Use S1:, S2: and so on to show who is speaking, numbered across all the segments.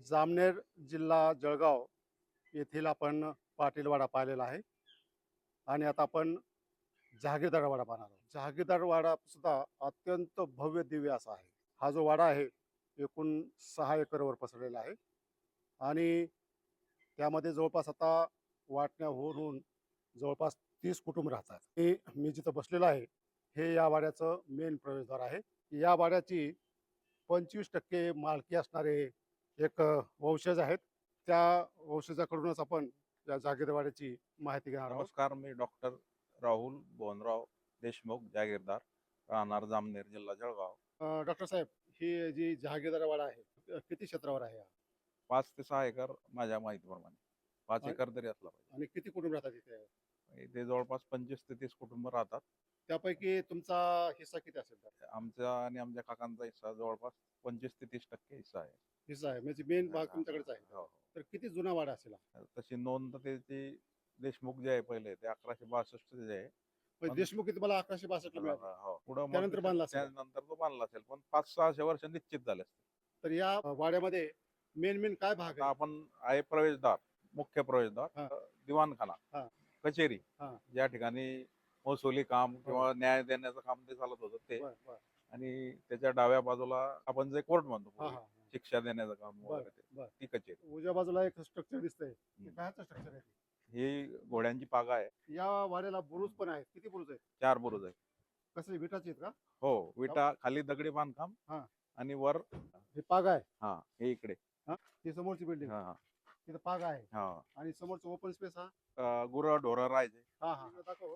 S1: जामनेर जिल्हा जळगाव येथील आपण पाटीलवाडा पाहिलेला आहे आणि आता आपण जहागीरदार वाडा पाहणार आहोत. जहागीरदार वाडा सुद्धा अत्यंत भव्य दिव्य असा आहे. हा जो वाडा आहे एकूण 6 एकरवर पसरलेला आहे आणि त्यामध्ये जवळपास आता वाटण्या होऊन जवळपास 30 कुटुंब राहतात. मी जिथं बसलेलो आहे हे या वाड्याचं मेन प्रवेशद्वार आहे. या वाड्याची 25% मालकी असणारे एक वंशज आहेत. त्या वंशजाकडूनच आपण या जागीरवाड्याची माहिती घेणार आहोत.
S2: नमस्कार, मी डॉक्टर राहुल बोनराव देशमुख, जागीरदार, राहणार जामनेर, जिल्हा जळगाव.
S1: डॉक्टर साहेब, ही जी जहागीरदार वाडा आहे किती क्षेत्रावर आहे हा?
S2: 5 ते 6 एकर माझ्या माहितीप्रमाणे. 5
S1: आणि
S2: एकर तरी असला पाहिजे.
S1: आणि किती कुटुंब राहतात इथे?
S2: इथे जवळपास 25 ते 30 कुटुंब राहतात.
S1: त्यापैकी तुमचा हिस्सा किती असेल?
S2: आमचा आणि आमच्या काकांचा हिस्सा जवळपास 25 ते 30% हिस्सा आहे.
S1: हिस्सा आहे म्हणजे मेन भाग तुमच्याकडेच आहे.
S2: हो,
S1: तर किती जुना वाडा असेल हा?
S2: हो. तशी नोंद त्याची देशमुख जे आहे पहिले ते 1162 जे आहे.
S1: म्हणजे देशमुख किती मला 1162 ला मिळाले.
S2: हो, पुढं मग
S1: त्यानंतर बांधला असेल.
S2: त्यानंतर तो बांधला असेल, पण 500-600 वर्ष निश्चित झाले असतील.
S1: तर या वाड्यामध्ये मेन काय भाग
S2: आता
S1: आहे?
S2: आपण आहे प्रवेशद्वार, मुख्य प्रवेशद्वार,
S1: हा.
S2: दिवाणखाना,
S1: हा.
S2: कचेरी,
S1: हा.
S2: ज्या ठिकाणी महसुली काम किंवा न्याय देण्याचं काम ते चालत होतं ते.
S1: बर बर.
S2: आणि त्याच्या डाव्या बाजूला आपण जे कोर्ट म्हणतो
S1: हा
S2: पूर्वी,
S1: हा.
S2: शिक्षा देण्याचं काम
S1: बर
S2: वगैरे ते,
S1: बर.
S2: ती कचेरी.
S1: उजव्या बाजूला एक स्ट्रक्चर दिसतंय. ते कायचं स्ट्रक्चर आहे?
S2: ही घोड्यांची पागा आहे.
S1: या वाड्याला बुरुज पण आहेत. किती बुरुज आहेत?
S2: 4 बुरुज आहेत.
S1: कसे विटाचे आहेत का?
S2: हो, विटा खाली दगडी बांधकाम
S1: हा.
S2: आणि वर.
S1: हे पागा आहे.
S2: हा, हे इकडे.
S1: ही समोरची बिल्डिंग.
S2: हा.
S1: तिथं पागा आहे
S2: हा.
S1: आणि समोरचं ओपन स्पेस हा.
S2: गुरं ढोरं राहायचे.
S1: हा हा. दाखव.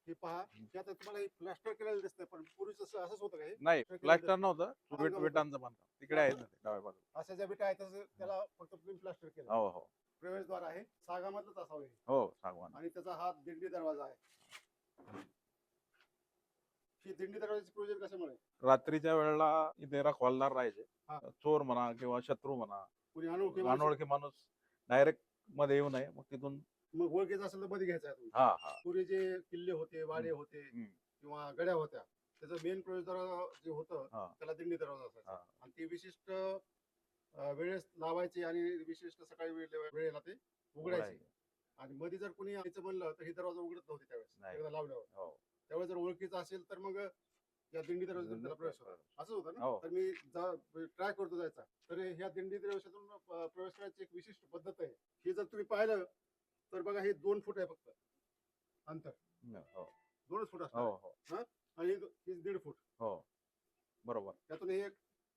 S1: हे पहा, की आता तुम्हाला हे प्लास्टर केलेलं दिसतंय, पण पूर्वीच असंच होतं का हे?
S2: नाही, प्लास्टर नव्हतं,
S1: बांधकाम
S2: विटांचं बांधकाम तिकडे आहे ना ते डाव्या बाजूला.
S1: अशा ज्या विटा आहेत त्याला फक्त तुम्ही प्लास्टर केलं.
S2: हो हो
S1: प्रवेशद्वार आहे, सागामधलंच असावं हे.
S2: हो, सागवान.
S1: आणि त्याचा हा दिंडी दरवाजा आहे. ही दिंडी दरवाजाची प्रोजेक्ट कशामुळे?
S2: रात्रीच्या वेळेला इथे रखवालदार राहायचे.
S1: हा.
S2: चोर म्हणा किंवा शत्रू म्हणा,
S1: कुणी अनोळखी माणसं-
S2: अनोळखी माणूस डायरेक्ट मध्ये येऊ नये, मग तिथून.
S1: मग ओळखीचं असेल तर मध्ये घ्यायचा आहे तुम्ही.
S2: हा हा
S1: पूर्वी जे किल्ले होते, वाडे होते किंवा गड्या होत्या, त्याचं मेन प्रवेशद्वार जे होतं
S2: हा.
S1: त्याला दिंडी दरवाजा असायचा.
S2: हा.
S1: आणि ते विशिष्ट वेळेस लावायचे आणि विशिष्ट सकाळी वेळेला ते उघडायचे. आणि मध्ये जर कोणी यायचं म्हणलं तर ही दरवाजा उघडत नव्हते त्यावेळेस,
S2: नाही.
S1: एकदा लावल्यावर.
S2: हो.
S1: त्यावेळेस जर ओळखीचं असेल तर मग या दिंडी दरवाजातून त्याला प्रवेश होता. असं होतं ना?
S2: हो.
S1: तर मी ट्राय करतो जायचा. तर ह्या दिंडी दरवाजातून प्रवेश करायची एक विशिष्ट पद्धत आहे. हे जर तुम्ही पाहिलं तर बघा, हे 2 फूट आहे फक्त अंतर.
S2: हो
S1: 2च फूट असणार
S2: हो
S1: आहे.
S2: हो
S1: आणि हे 1.5 फूट.
S2: हो, बरोबर.
S1: त्यातून हे एक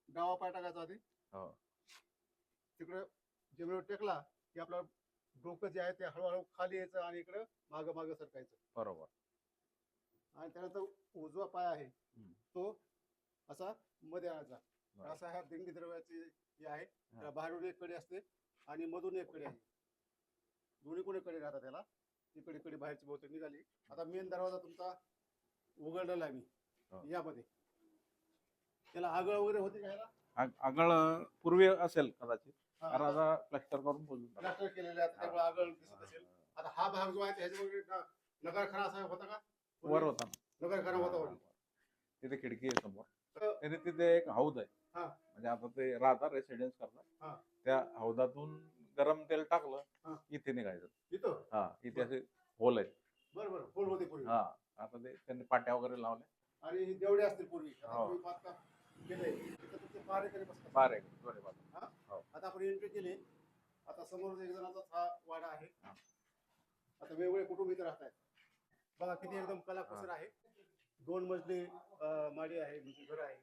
S1: डावा पाय टाकायचा आधी.
S2: हो.
S1: तिकडं जमिनीवर टेकला की आपलं डोकं जे आहे ते हळूहळू खाली यायचं आणि इकडं मागं मागं सरकायचं.
S2: बरोबर.
S1: आणि त्यानंतर उजवा पाय आहे तो असा मध्ये आणायचा. असा ह्या दिंडी दरवाजाची हे आहे. त्याला बाहेरून एक कडे असते आणि मधून एक कडे आहे. दोन्ही कोणी कडे राहतात त्याला. ती कडे बाहेरची बहुतेक निघाली. आता मेन दरवाजा तुमचा उघडलेला आहे मी यामध्ये. त्याला आगळ वगैरे होते का?
S2: आगळ पूर्वी असेल कदाचित, कारण आता प्लास्टर करून
S1: प्लास्टर केलेले आहे त्यामुळे आगळ दिसत असेल. आता हा भाग जो आहे ह्याच्यामध्ये नगरखाना असा होता का?
S2: वर होता.
S1: नगरखाना होता वर.
S2: तिथे खिडकी आहे समोर. त्याने तिथे एक हौद आहे. म्हणजे आता ते राहतात रेसिडेन्स करतात. त्या हौदातून गरम तेल टाकलं इथे निघायचं.
S1: इथं
S2: हा, इथे असे होल आहेत.
S1: बरोबर, होल होते पूर्वी.
S2: हा, आता ते त्यांनी पाट्या वगैरे लावल्या.
S1: आणि जेवढे असतील पूर्वी
S2: बारे.
S1: आता आपण एंट्री केली. आता समोर एक जणाचा हा वाडा आहे. आता वेगवेगळे कुटुंब इथे राहत आहेत. बघा किती एकदम कलाकुसर आहे. 2 मजली माडी आहे, म्हणजे घर आहे.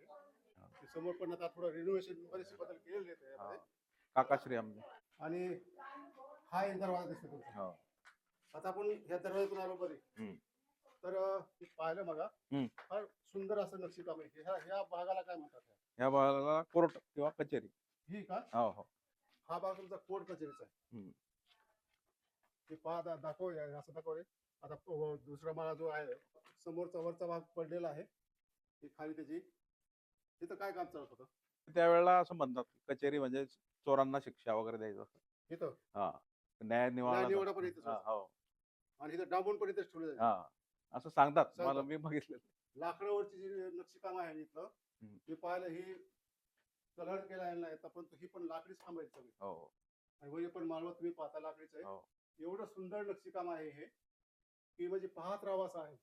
S1: समोर पण आता थोडं रिनोव्हेशन बरेचसे बदल केलेले आहेत यामध्ये.
S2: काकाश्री आमचे.
S1: आणि हा एक दरवाजा दिसतो तुमचा. आता आपण ह्या दरवाजातून आलो मध्ये. तर पाहिलं बघा, फार सुंदर असं नक्षीकाम आहे. ह्या भागाला काय म्हणतात?
S2: ह्या भागाला कोर्ट किंवा कचेरी.
S1: ही का?
S2: हो हो.
S1: हा भाग तुमचा कोर्ट कचेरीचा आहे. ते पहा, दाखव असं दाखव रे. आता दुसरा माळा जो आहे समोरचा वरचा भाग पडलेला आहे. ही खाली त्याची. तिथं काय काम चालत होतं?
S2: त्यावेळेला असं म्हणतात कचेरी म्हणजे चोरांना शिक्षा वगैरे द्यायचं असतं.
S1: इथं
S2: हा, न्याय निवाडा
S1: पण इथं.
S2: हो.
S1: आणि इथं डांबून पण इथेच ठेवलं जाईल.
S2: हा, असं सांगतात. मला मी बघितलं.
S1: लाकडावरची जी नक्षीकाम आहे इथलं, मी पाहिलं. ही कलर केला आहे नाही तर पण ही पण लाकडीच थांबायची सगळी.
S2: हो हो
S1: आणि वरी पण माळव तुम्ही पाहता लाकडीचं आहे.
S2: हो
S1: एवढं सुंदर नक्षीकाम आहे हे की म्हणजे पाहत राहावं असं आहे.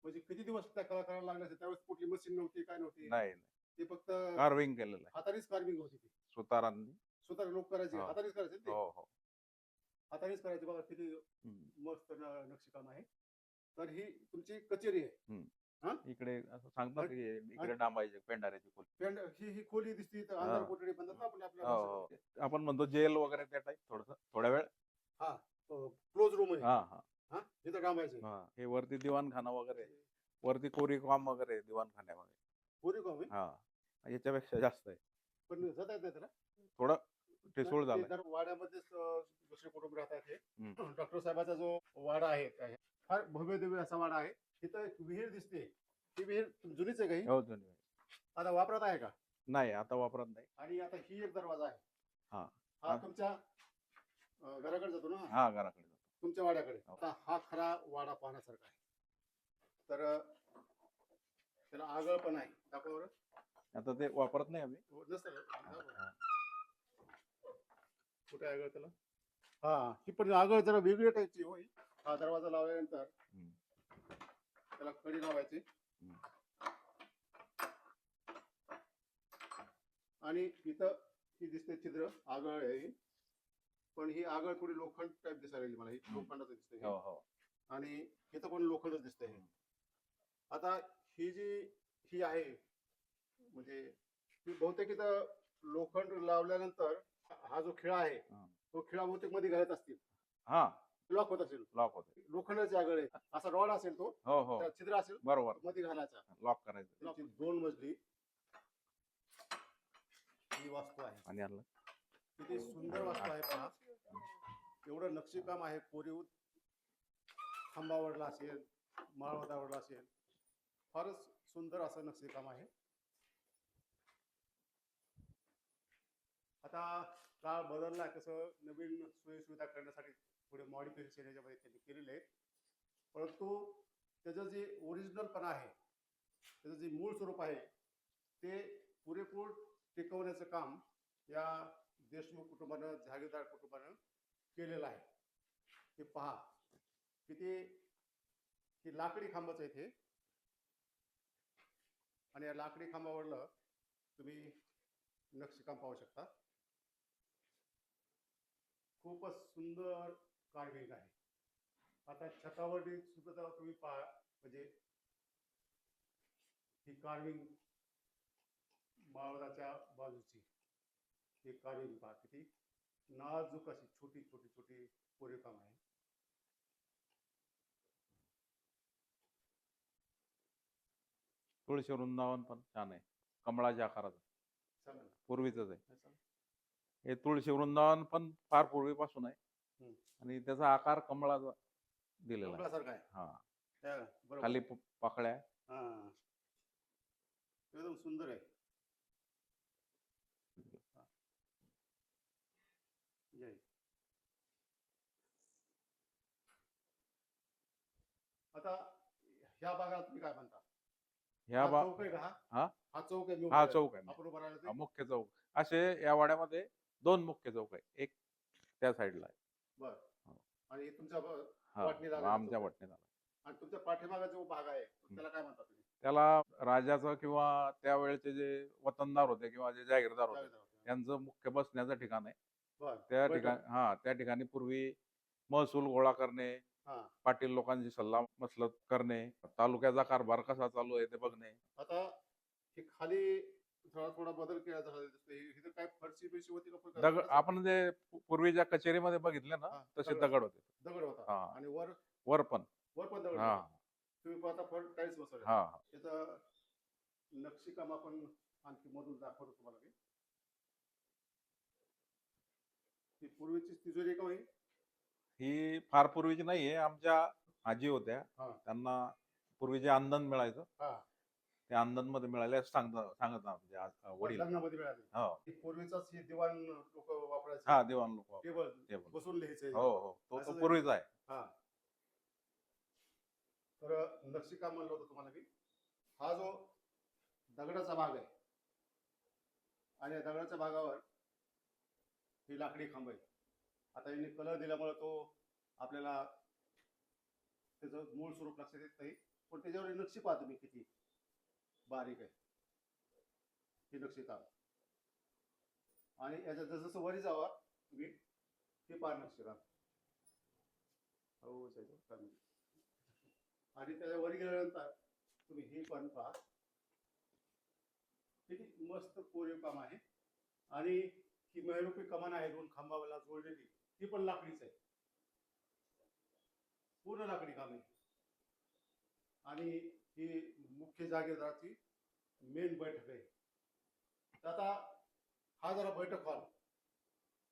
S1: म्हणजे किती दिवस त्या कलाकाराला लागले असेल, त्यावेळेस कुठली मशीन नव्हती, काय नव्हती.
S2: नाही नाही
S1: ते फक्त
S2: कार्विंग केलेलं आहे
S1: हातानेच कार्विंग होती ती.
S2: सुतारांनी.
S1: स्वतः लोक करायचे,
S2: हो
S1: हातानेच करायचे ते.
S2: हो हो
S1: हातानेच करायचे बघा किती
S2: हम्म.
S1: मस्त नक्षीकाम आहे. तर ही तुमची कचेरी आहे.
S2: हम्म.
S1: हा?
S2: इकडे असं सांगतात की इकडे डांबायचे पेंढाऱ्याची खोली.
S1: ही खोली दिसती तर
S2: हा.
S1: अंधार कोठडी म्हणतात ना आपण आपल्या
S2: हो
S1: भाषेत.
S2: हो आपण म्हणतो जेल वगैरे त्या टाईप थोडस थोड्या वेळ.
S1: हा क्लोज रूम आहे.
S2: हा हा
S1: हा तिथं डांबायचे.
S2: हा हे वरती दिवाणखाना वगैरे वरती कोरी काम वगैरे दिवाणखान्यामध्ये.
S1: पुरी काम आहे.
S2: हा याच्यापेक्षा जास्त आहे.
S1: पण जाता येत नाही त्याला.
S2: थोडं ठिसूळ
S1: ते
S2: झालंय.
S1: जर वाड्यामध्येच दुसरे कुटुंब राहतात हे.
S2: हम्म.
S1: डॉक्टर साहेबाचा जो वाडा आहे काय फार भव्य दिव्य असा वाडा आहे. तिथं एक विहीर दिसते. ती विहीर जुनीच आहे काही
S2: हो जुनी आहे.
S1: आता वापरात आहे का?
S2: नाही आता वापरत नाही.
S1: आणि आता ही एक दरवाजा आहे.
S2: हा
S1: हा
S2: हा.
S1: तुमच्या घराकडे जातो ना,
S2: हा घराकडे जातो.
S1: तुमच्या वाड्याकडे.
S2: हो.
S1: आता हा खरा वाडा पाहण्यासारखा आहे. तर त्याला आगळ पण आहे. दाखवा बरं.
S2: आता ते वापरत नाही आम्ही.
S1: नसतं का?
S2: हा.
S1: कुठे आगळ त्याला? हा ही पण आगळ जरा वेगळ्या टाईपची होई. हा दरवाजा लावल्यानंतर
S2: हम्म.
S1: त्याला कडी लावायची
S2: हम्म.
S1: आणि इथं ही दिसते छिद्र आगळ आहे ही. पण ही आगळ थोडी लोखंड टाईप दिसायला लागली मला. ही लोखंडाचं दिसते
S2: हो हो
S1: आणि इथं पण लोखंडच दिसते हे. आता ही ही आहे म्हणजे ही बहुतेक इथं लोखंड लावल्यानंतर हा जो खिळा आहे
S2: हा.
S1: तो खिळा बहुतेक मध्ये घालत असतील,
S2: हा
S1: लॉक होत असेल.
S2: लॉक होते.
S1: लोखंडाची आगळ आहे. असा रॉड असेल तो,
S2: हो हो
S1: त्याला छिद्र असेल,
S2: बरोबर
S1: मध्ये घालायचा.
S2: लॉक करायचं.
S1: त्याची 2 मजली ही वास्तू आहे.
S2: आणि आणलं.
S1: किती सुंदर वास्तू आहे पहा. एवढं नक्षीकाम आहे. कोरीव खांबावरला असेल, माळवतावरला असेल, फारच सुंदर असं नक्षीकाम आहे. आता काळ बदलला, कसं नवीन सोयीसुविधा करण्यासाठी पुढे मॉडिफिकेशन याच्यामध्ये त्यांनी केलेले आहे. परंतु त्याचं जे ओरिजिनलपणा आहे, त्याचं जे मूळ स्वरूप आहे ते पुरेपूर टिकवण्याचं काम या देशमुख कुटुंबानं, जहागीरदार कुटुंबानं केलेलं आहे. हे पहा किती ही लाकडी खांबाचं आहे इथे. आणि या लाकडी खांबावरलं तुम्ही नक्षीकाम पाहू शकता. खूपच सुंदर कार्विंग आहे. आता छतावरती सुद्धा तुम्ही पहा म्हणजे ही कार्विंग मावळाच्या बाजूची ही कार्विंग पहा किती नाजूक अशी छोटी छोटी छोटी कोरीवकाम आहे.
S2: तुळशी वृंदावन पण छान आहे. कमळाच्या आकाराचं
S1: सांगा ना.
S2: पूर्वीच आहे.
S1: काय सांगा?
S2: हे तुळशी वृंदावन पण फार पूर्वीपासून आहे. आणि त्याचा आकार कमळाचा दिलेला आहे.
S1: कमळासारखा आहे.
S2: हा
S1: त्या बरोबर.
S2: खाली पाकळ्या.
S1: हा एकदम सुंदर आहे. जय. आता ह्या भागात तुम्ही काय म्हणता?
S2: ह्या
S1: हा
S2: बा
S1: चौक आहे का हा?
S2: हा
S1: हा चौक आहे.
S2: हा चौक आहे.
S1: आपण उभं राहिलं ते.
S2: हा मुख्य चौक. असे या वाड्यामध्ये 2 मुख्य चौक आहे. एक त्या साईडला आहे.
S1: बर.
S2: हो.
S1: आणि तुमच्या
S2: हा
S1: वाटणीला आलेला
S2: आमच्या
S1: चौक आहे.
S2: वटणीला.
S1: आणि तुमच्या पाठीमागा जो भाग आहे त्याला काय म्हणता तुम्ही?
S2: त्याला राजाचं किंवा त्यावेळेचे जे वतनदार होते किंवा जे जागीरदार होते त्यांचं मुख्य बसण्याचं ठिकाण आहे.
S1: बर.
S2: त्या
S1: बैठक.
S2: ठिकाणी त्या ठिकाणी पूर्वी महसूल गोळा करणे,
S1: हा.
S2: पाटील लोकांची सल्ला मसलत करणे, तालुक्याचा कारभार कसा चालू आहे ते बघणे.
S1: आता हे खाली थोडा थोडा बदल केला झाला दिसतोय. इथं काय फरशी बिरशी होती का?
S2: दगड आपण जे पूर्वीच्या कचेरीमध्ये बघितले ना
S1: हा,
S2: तसे
S1: दगड.
S2: दगड होते.
S1: दगड होता.
S2: हा.
S1: आणि वर
S2: वर पण.
S1: वर पण दगड
S2: हा
S1: होता. तुम्ही पाहता फळ टाईल्स बसवले.
S2: हा
S1: त्याचं नक्षीकाम आपण आणखी मधून दाखवतो तुम्हाला मी. ती पूर्वीची तिजोरी का होई?
S2: ही फार पूर्वीची नाहीये. आमच्या आजी होत्या.
S1: हा.
S2: त्यांना पूर्वी जे अंदन मिळायचं
S1: हा.
S2: ते अंदन मध्ये मिळाले असं सांगत आमचे वडील.
S1: लग्नामध्ये मिळाली.
S2: हो
S1: ही पूर्वीचाच हे दिवाण लोक वापरायचे.
S2: हा दिवाण लोक.
S1: Table
S2: table.
S1: बसून लिहायचे.
S2: हो हो तो
S1: असं
S2: पूर्वीचा आहे.
S1: हा. तर नक्षीकाम म्हणलं होतं तुम्हाला मी. हा जो दगडाचा भाग आहे आणि या दगडाच्या भागावर ही लाकडी खांब आहे. आता यांनी कलर दिल्यामुळे तो आपल्याला त्याचं मूळ स्वरूप लक्षात येत नाही, पण त्याच्यावर ही नक्षी पहा तुम्ही किती बारीक आहे ही नक्षी पहा. आणि याच्या जसं जसं वरी जावा तुम्ही ही पार नक्षी पहा. हो आणि त्याच्या वरी गेल्यानंतर तुम्ही ही पण पहा, किती मस्त कोरीव काम आहे. आणि ही मेहरुपी कमान आहे 2 खांबाला जोडलेली, ती पण लाकडीच आहे, पूर्ण लाकडी काम आहे. आणि ही मुख्य जागीरदाराची मेन बैठक आहे. तर आता हा जरा बैठक हॉल,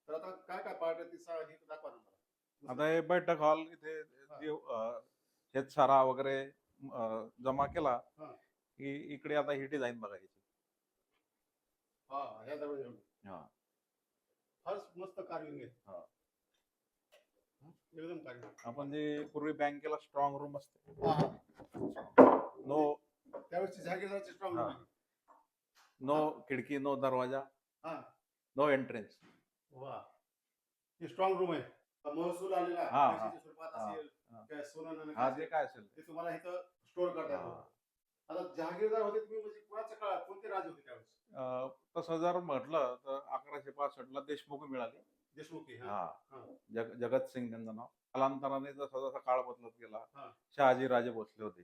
S1: तर आता काय काय पार्ट ती ही दाखवा ना मला.
S2: आता हे बैठक हॉल इथे शेतसारा वगैरे जमा केला
S1: हा.
S2: की इकडे आता ही डिझाईन बघायची.
S1: हा ह्या दरवाजा
S2: हा
S1: फारच मस्त कार्विंग आहे.
S2: हा.
S1: एकदम कार्विंग.
S2: आपण जे पूर्वी बँकेला स्ट्रॉंग रूम असते,
S1: हा हा.
S2: नो
S1: त्यावेळेस जागीरदाराची स्ट्रॉंग
S2: हा. नो खिडकी, नो दरवाजा,
S1: हा.
S2: No entrance.
S1: वा, ही स्ट्रॉंग रूम आहे. महसूल आलेला
S2: हा, हा.
S1: पैशाच्या स्वरूपात असेल,
S2: हा.
S1: काय सोनं नाणं
S2: हा
S1: काय
S2: जे
S1: असेल,
S2: काय असेल
S1: ते तुम्हाला इथं स्टोअर करता येतं.
S2: हा.
S1: आता जहागीरदार होते तुम्ही म्हणजे कोणाच्या काळात, कोणते राजे होते त्यावेळेस?
S2: तसं जर म्हटलं तर 1165 ला देशमुख मिळाली.
S1: देशमुखी.
S2: हा.
S1: हा.
S2: जगत सिंग त्यांचं नाव. कालांतराने जसा जसा काळ बदलत गेला,
S1: हा.
S2: शहाजी राजे भोसले होते.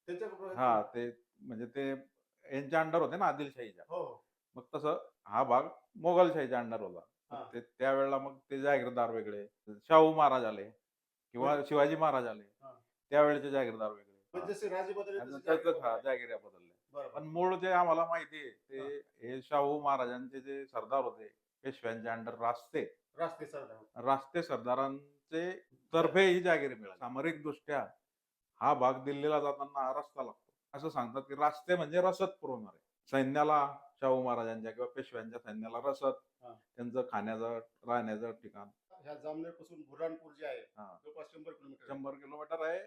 S1: त्यांच्याकडे
S2: हा, ते म्हणजे ते यांच्या अंडर होते ना, आदिलशाहीच्या.
S1: हो.
S2: मग तसं हा भाग मोगलशाहीच्या अंडर होता.
S1: हा.
S2: ते त्यावेळेला मग ते जागीरदार वेगळे, शाहू महाराज आले किंवा शिवाजी महाराज आले,
S1: हा.
S2: त्यावेळेचे जागीरदार वेगळे.
S1: म्हणजे जसे राजे बदलले तसे
S2: त्याच
S1: जागीरदार बदलले.
S2: जागिऱ्या बदलल्या.
S1: बरोबर.
S2: पण मूळ जे आम्हाला माहिती आहे ते हे शाहू महाराजांचे जे सरदार होते पेशव्यांच्या अंडर
S1: रास्ते सरदार.
S2: रास्ते सरदारांचे तर्फे ही जागिरी मिळाली. सामरिक दृष्ट्या हा भाग दिल्लीला जाताना हा रस्ता लागतो. असं सांगतात की रास्ते म्हणजे रसद पुरवणारे सैन्याला, शाहू महाराजांच्या किंवा पेशव्यांच्या सैन्याला रसद,
S1: हा.
S2: त्यांचं खाण्याचं राहण्याचं ठिकाण.
S1: ह्या जामनेर पासून बुऱ्हाणपूर जे आहे
S2: हा.
S1: जवळपास 100 किलोमीटर.
S2: 100 किलोमीटर आहे.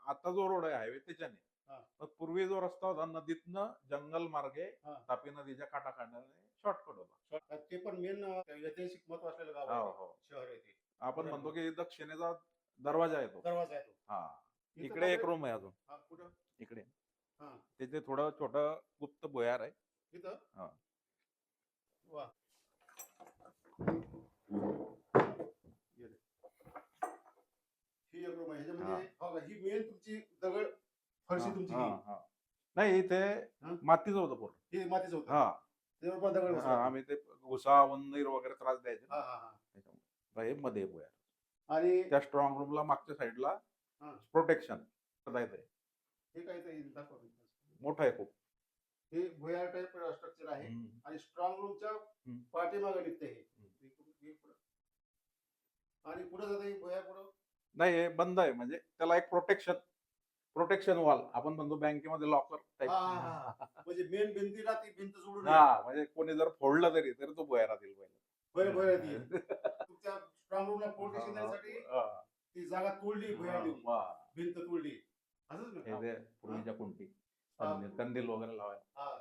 S2: आता जो रोड आहे हायवे त्याच्याने.
S1: हा.
S2: पण पूर्वी जो रस्ता होता नदीतनं जंगल मार्गे
S1: हा.
S2: तापी नदीच्या काठाखांडाने शॉर्टकट होता.
S1: ते पण मेन ऐतिहासिक महत्व असलेलं गाव
S2: हो,
S1: आहे,
S2: हो.
S1: शहर आहे ते.
S2: आपण म्हणतो की दक्षिणेचा दरवाजा येतो.
S1: दरवाजा आहे तो.
S2: हा.
S1: इथं
S2: इकडे एक
S1: बापरे.
S2: रूम आहे अजून.
S1: हा, कुठं?
S2: इकडे
S1: हा.
S2: तिथे थोडं छोटं गुप्त भुयार आहे.
S1: इथं.
S2: हा.
S1: वा. ही एक रूम आहे. ह्याच्यामध्ये बघा, ही मेन तुमची दगड फरशी तुमची
S2: हा,
S1: ही.
S2: हा. नाही इथे
S1: हा?
S2: मातीचं होतं पूर्ण.
S1: हे मातीचं होतं.
S2: हा.
S1: त्याच्यावर पण दगड
S2: हा,
S1: बसवला.
S2: आम्ही ते घुसा उंदीर वगैरे त्रास द्यायचे
S1: हा
S2: ना,
S1: हा हा.
S2: त्याच्यामुळे हे मध्ये भुयार.
S1: आणि
S2: त्या स्ट्रॉंग रूमला मागच्या साईडला
S1: हा.
S2: प्रोटेक्शन करता येते.
S1: हे काय ते दाखवा.
S2: मोठं आहे खूप.
S1: हे भुयार टाइप स्ट्रक्चर आहे.
S2: हम्म.
S1: आणि स्ट्रॉंग रूमच्या पाठीमागे निघते हे. हे पुढं. आणि पुढे जाते हे भुयार पुढं.
S2: नाही हे बंद आहे, म्हणजे त्याला एक प्रोटेक्शन वॉल आपण म्हणतो बँकेमध्ये लॉकर टाईप.
S1: हा, हा, हा. म्हणजे मेन भिंतीला ती भिंत जोडून
S2: हा, म्हणजे कोणी जर फोडलं तरी तो भुयारात येईल
S1: भुयार
S2: पहिले.
S1: ती तुमच्या स्ट्रॉंग रूमला प्रोटेक्शन देण्यासाठी
S2: हा.
S1: ती जागा तोडली, भुयार देऊन
S2: वा.
S1: भिंत तोडली. असंच
S2: हे
S1: ना?
S2: जे पूर्वीच्या कुंटी,
S1: हा.
S2: कंदील वगैरे लावायला.
S1: हा,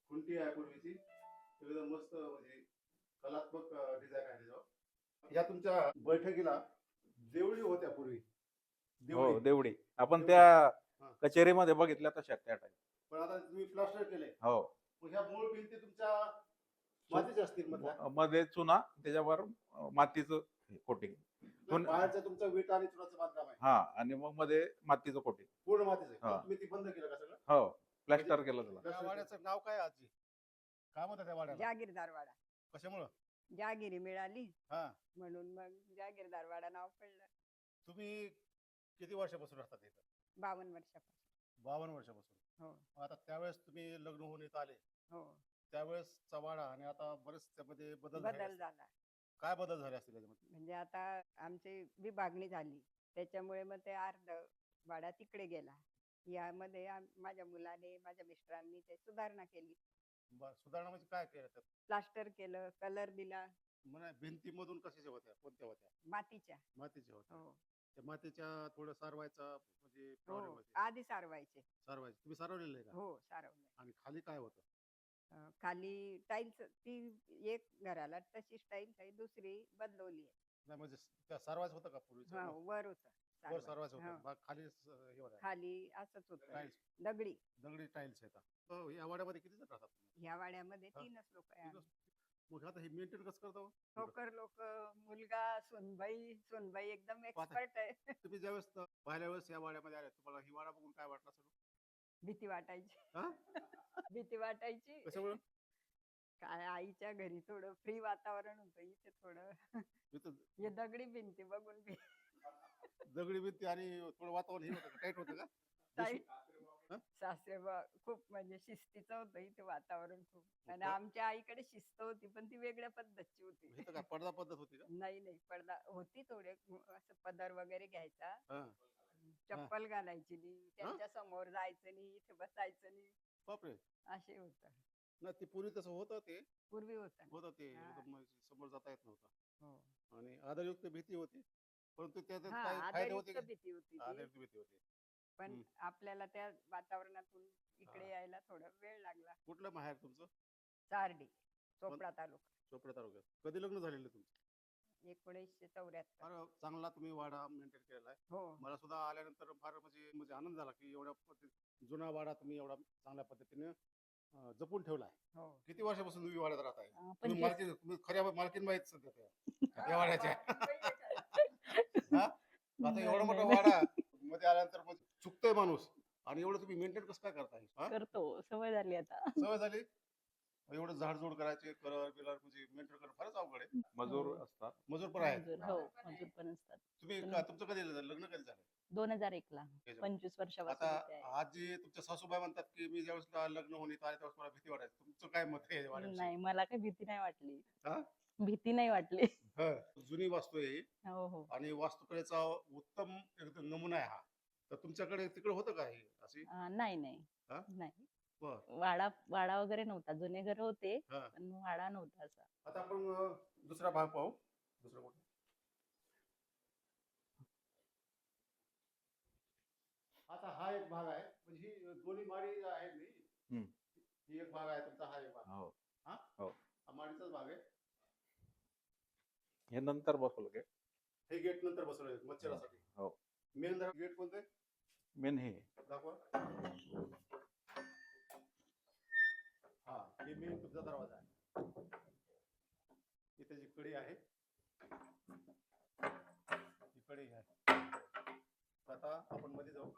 S1: खुंटी आहे पूर्वीची, एकदम मस्त म्हणजे कलात्मक डिझाईन आहे त्याच्यावर. या तुमच्या बैठकीला देवळी होत्या पूर्वी.
S2: हो, देवडी आपण
S1: देवडी.
S2: त्या
S1: हा.
S2: कचेरीमध्ये बघितल्या तशा त्या टाईप.
S1: पण आता तुम्ही प्लास्टर केले.
S2: हो.
S1: मग ह्या मूळ भिंती तुमच्या मातीच्या असतील मधल्या.
S2: मध्ये चुना, त्याच्यावर मातीचं कोटिंग.
S1: बाहेरचं तुमचं विटा आणि चुनाचं बांधकाम आहे.
S2: हा, आणि मग मध्ये मातीचं कोटिंग.
S1: पूर्ण मातीचं आहे.
S2: हा.
S1: मग तुम्ही ती बंद केलं का सगळं?
S2: हो, प्लॅस्टर केलं त्याला.
S1: त्या वाड्याचं नाव काय आजी? काय म्हणतात त्या वाड्याला?
S3: जागीरदारवाडा.
S1: कशामुळं?
S3: जागिरी मिळाली
S1: हा.
S3: म्हणून मग जागीरदारवाडा नाव पडलं.
S1: तुम्ही किती वर्षापासून राहतात इथं?
S3: 52 वर्षापासून.
S1: 52 वर्षापासून.
S3: हो
S1: मग आता त्यावेळेस तुम्ही लग्न होऊन इथं आले,
S3: हो.
S1: त्यावेळेसचा वाडा आणि आता बरेच त्यामध्ये बदल झाले
S3: बदल
S1: असतील.
S3: झाला.
S1: काय बदल झाले असतील त्याच्यामध्ये?
S3: म्हणजे आता आमची विभागणी झाली त्याच्यामुळे मग ते अर्ध वाडा तिकडे गेला. यामध्ये माझ्या मुलाने, माझ्या मिस्टरांनी ते सुधारणा केली.
S1: सुधारणा म्हणजे काय केलं त्यात?
S3: प्लास्टर केलं, कलर दिला.
S1: म्हणजे भिंतीमधून कशाच्या होत्या, कोणत्या होत्या?
S3: मातीच्या.
S1: मातीच्या होत्या.
S3: हो
S1: त्या मातीच्या थोडं सारवायचा म्हणजे
S3: हो.
S1: प्रॉब्लेम होते.
S3: आधी सारवायचे.
S1: सारवायचे तुम्ही सारवलेलं आहे का?
S3: हो सारवलं.
S1: आणि खाली काय होतं?
S3: खाली टाईल्स ती एक घराला तशीच टाईल्स आहे, दुसरी बदलवली आहे.
S1: नाही म्हणजे त्या सर्वांच होतं का पूर्वीचं
S3: हा,
S1: मग?
S3: वर होतं
S1: वर
S3: सारवण.
S1: सर्वांच
S3: हा,
S1: होतं खाली हे होतं
S3: खाली असंच होतं,
S1: टाईल्स,
S3: दगडी.
S1: दगडी टाईल्स येतात. हो, या वाड्यामध्ये किती जण राहतात तुम्ही?
S3: ह्या वाड्यामध्ये
S1: हा?
S3: 3च लोक आहे आम्ही.
S1: मग आता हे मेंटेन कसं करता हो?
S3: ठोकर लोक, मुलगा, सुनबाई. सुनबाई एकदम
S1: पाहता.
S3: एक्सपर्ट आहे.
S1: तुम्ही ज्यावेळेस पहिल्या वेळेस या वाड्यामध्ये आले तुम्हाला ही वाडा बघून काय वाटलं सर?
S3: भीती वाटायची.
S1: हा?
S3: भीती वाटायची.
S1: कशामुळे?
S3: काय आईच्या घरी थोडं फ्री वातावरण होतं, इथे थोडं
S1: इथं
S3: हे दगडी भिंती बघून
S1: दगडी भिंती आणि थोडं वातावरण हे होतं टाईट होतं का?
S3: ताई,
S1: हा?
S3: सासरे खूप म्हणजे शिस्तीचं होतं इथे वातावरण खूप. आणि
S1: प-
S3: आमच्या आईकडे शिस्त होती, पण ती वेगळ्या पद्धतची होती.
S1: इथं काय पडदा पद्धत होती का?
S3: नाही नाही, पडदा होती थोडे असं पदर वगैरे घ्यायचा,
S1: हा.
S3: चप्पल घालायची नाही, त्यांच्या समोर जायचं नाही, इथे बसायचं नाही,
S1: बापरे.
S3: असे होतं.
S1: नाही ते पूर्वी तसं होतं ते
S3: पूर्वी होतं ना.
S1: होतं ते
S3: हा.
S1: एकदम समोर जाता येत नव्हतं
S3: हो.
S1: आणि आदरयुक्त भीती होती परंतु त्याच्यात
S3: हा,
S1: काय फायदे होते
S3: आदरयुक्त
S1: का?
S3: भीती होती ती.
S1: आदरयुक्त भीती होती.
S3: पण
S1: हम्म.
S3: आपल्याला त्या वातावरणातून इकडे
S1: हा.
S3: यायला थोडा वेळ लागला.
S1: कुठलं माहेर तुमचं?
S3: चारडी, चोपडा तालुका,
S1: चोपडा तालुक्यात. कधी लग्न झालेलं तुमचं?
S3: 1974.
S1: फार चांगला तुम्ही वाडा मेंटेन केलेला आहे.
S3: हो.
S1: मला सुद्धा आल्यानंतर फार म्हणजे म्हणजे आनंद झाला की एवढ्या जुना वाडा तुम्ही एवढा चांगल्या पद्धतीने जपून ठेवलाय.
S3: हो.
S1: किती वर्षापासून तुम्ही वाड्यात राहताय? तुम्ही
S4: 25
S1: मालकीन, तुम्ही खऱ्या मालकीन माहित सध्या त्या या वाड्याच्या. हा? आता
S4: नाही,
S1: एवढा मोठा
S4: नाही, नाही.
S1: वाडा मध्ये आल्यानंतर मग चुकतोय माणूस आणि एवढं तुम्ही मेंटेन कसं काय करताय? हा?
S4: करतो, सवय झाली आता.
S1: सवय झाली. एवढं झाडझूड करायचे कलर बिलर म्हणजे मेंटेन करणं फारच अवघड आहे.
S2: मजूर
S4: हो.
S2: असतात.
S1: मजूर पण आहेत.
S4: मजूर, हो, मजूर पण असतात.
S1: तुम्ही
S4: पण
S1: तुमचं कधी लग्न कधी झालं?
S4: 2001 ला
S1: त्याच्यावर.
S4: 25 वर्षापासून
S1: आता
S4: इथे आहे.
S1: आज जे तुमच्या सासूबाई म्हणतात की मी ज्यावेळेस लग्न होऊन इथं आले त्यावेळेस मला भीती वाटायची. तुमचं काय मत आहे या वाड्याविषयी?
S4: नाही, मला काही भीती नाही वाटली.
S1: हा?
S4: भीती नाही वाटली.
S1: जुनी वास्तू आहे ही
S4: हो हो.
S1: आणि वास्तुकलेचा उत्तम एकदम नमुना आहे हा. तर तुमच्याकडे तिकडे होतं का हे अशी?
S4: नाही नाही
S1: हा?
S4: नाही.
S1: बर.
S4: वाडा वाडा वगैरे नव्हता. जुने घर होते,
S1: हा.
S4: पण वाडा नव्हता असा.
S1: आता आपण दुसरा भाग पाहू. दुसरा कोणता? आता हा एक भाग आहे म्हणजे ही दोन्ही माळी आहे मी.
S2: हम्म.
S1: ही एक भाग आहे तुमचा, हा एक भाग.
S2: हो.
S1: हा?
S2: हो.
S1: हा माळीचाच भाग आहे.
S2: हे नंतर बसवलं गेट.
S1: हे गेट नंतर बसवलं मच्छरासाठी.
S2: हो.
S1: मेन गेट कोणते
S2: मेन हे
S1: दाखवा. हा, हे मेन तुमचा दरवाजा आहे. इथे जी कडी आहे ही कडी आहे. आता आपण मध्ये जाऊ.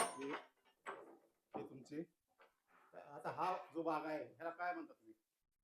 S1: हे तुमची. आता हा जो भाग आहे ह्याला काय म्हणतात तुम्ही?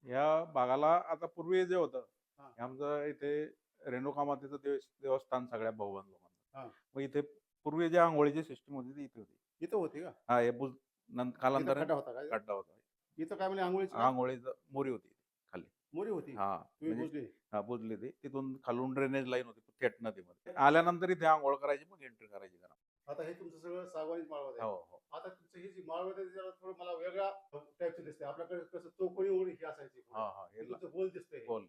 S2: या भागाला आता पूर्वी जे होतं
S1: हा.
S2: हे आमचं इथे रेणुका मातेचं देवस्थान सगळ्या भाऊबंद
S1: हा.
S2: लोकांचं. मग इथे पूर्वी जी आंघोळीची सिस्टीम होती ती इथे होती.
S1: इथं होती का?
S2: हा, हे कालांतराने
S1: इथं खड्डा होता का?
S2: खड्डा होता.
S1: इथं काय म्हणजे आंघोळीची का?
S2: आंघोळीचं मोरी होती खाली.
S1: मोरी होती.
S2: हा,
S1: तुम्ही
S2: म्हणजे
S1: बुजली.
S2: हा, बुजली ती. तिथून खालून ड्रेनेज लाईन होती थेट नदीमध्ये. आल्यानंतर इथे आंघोळ करायची, मग एंट्री करायची घरात.
S1: आता हे तुमचं सगळं सागवानीच माळवत आहे.
S2: हो हो.
S1: आता तुमचं ही जी माळवत आहे जरा थोडं मला वेगळा टाईपचं दिसते. आपल्याकडे कसं चौकोनी ओळी ही असायची.
S2: हा हा.
S1: हे
S2: हे
S1: तुमचं गोल दिसतंय.
S2: बोल.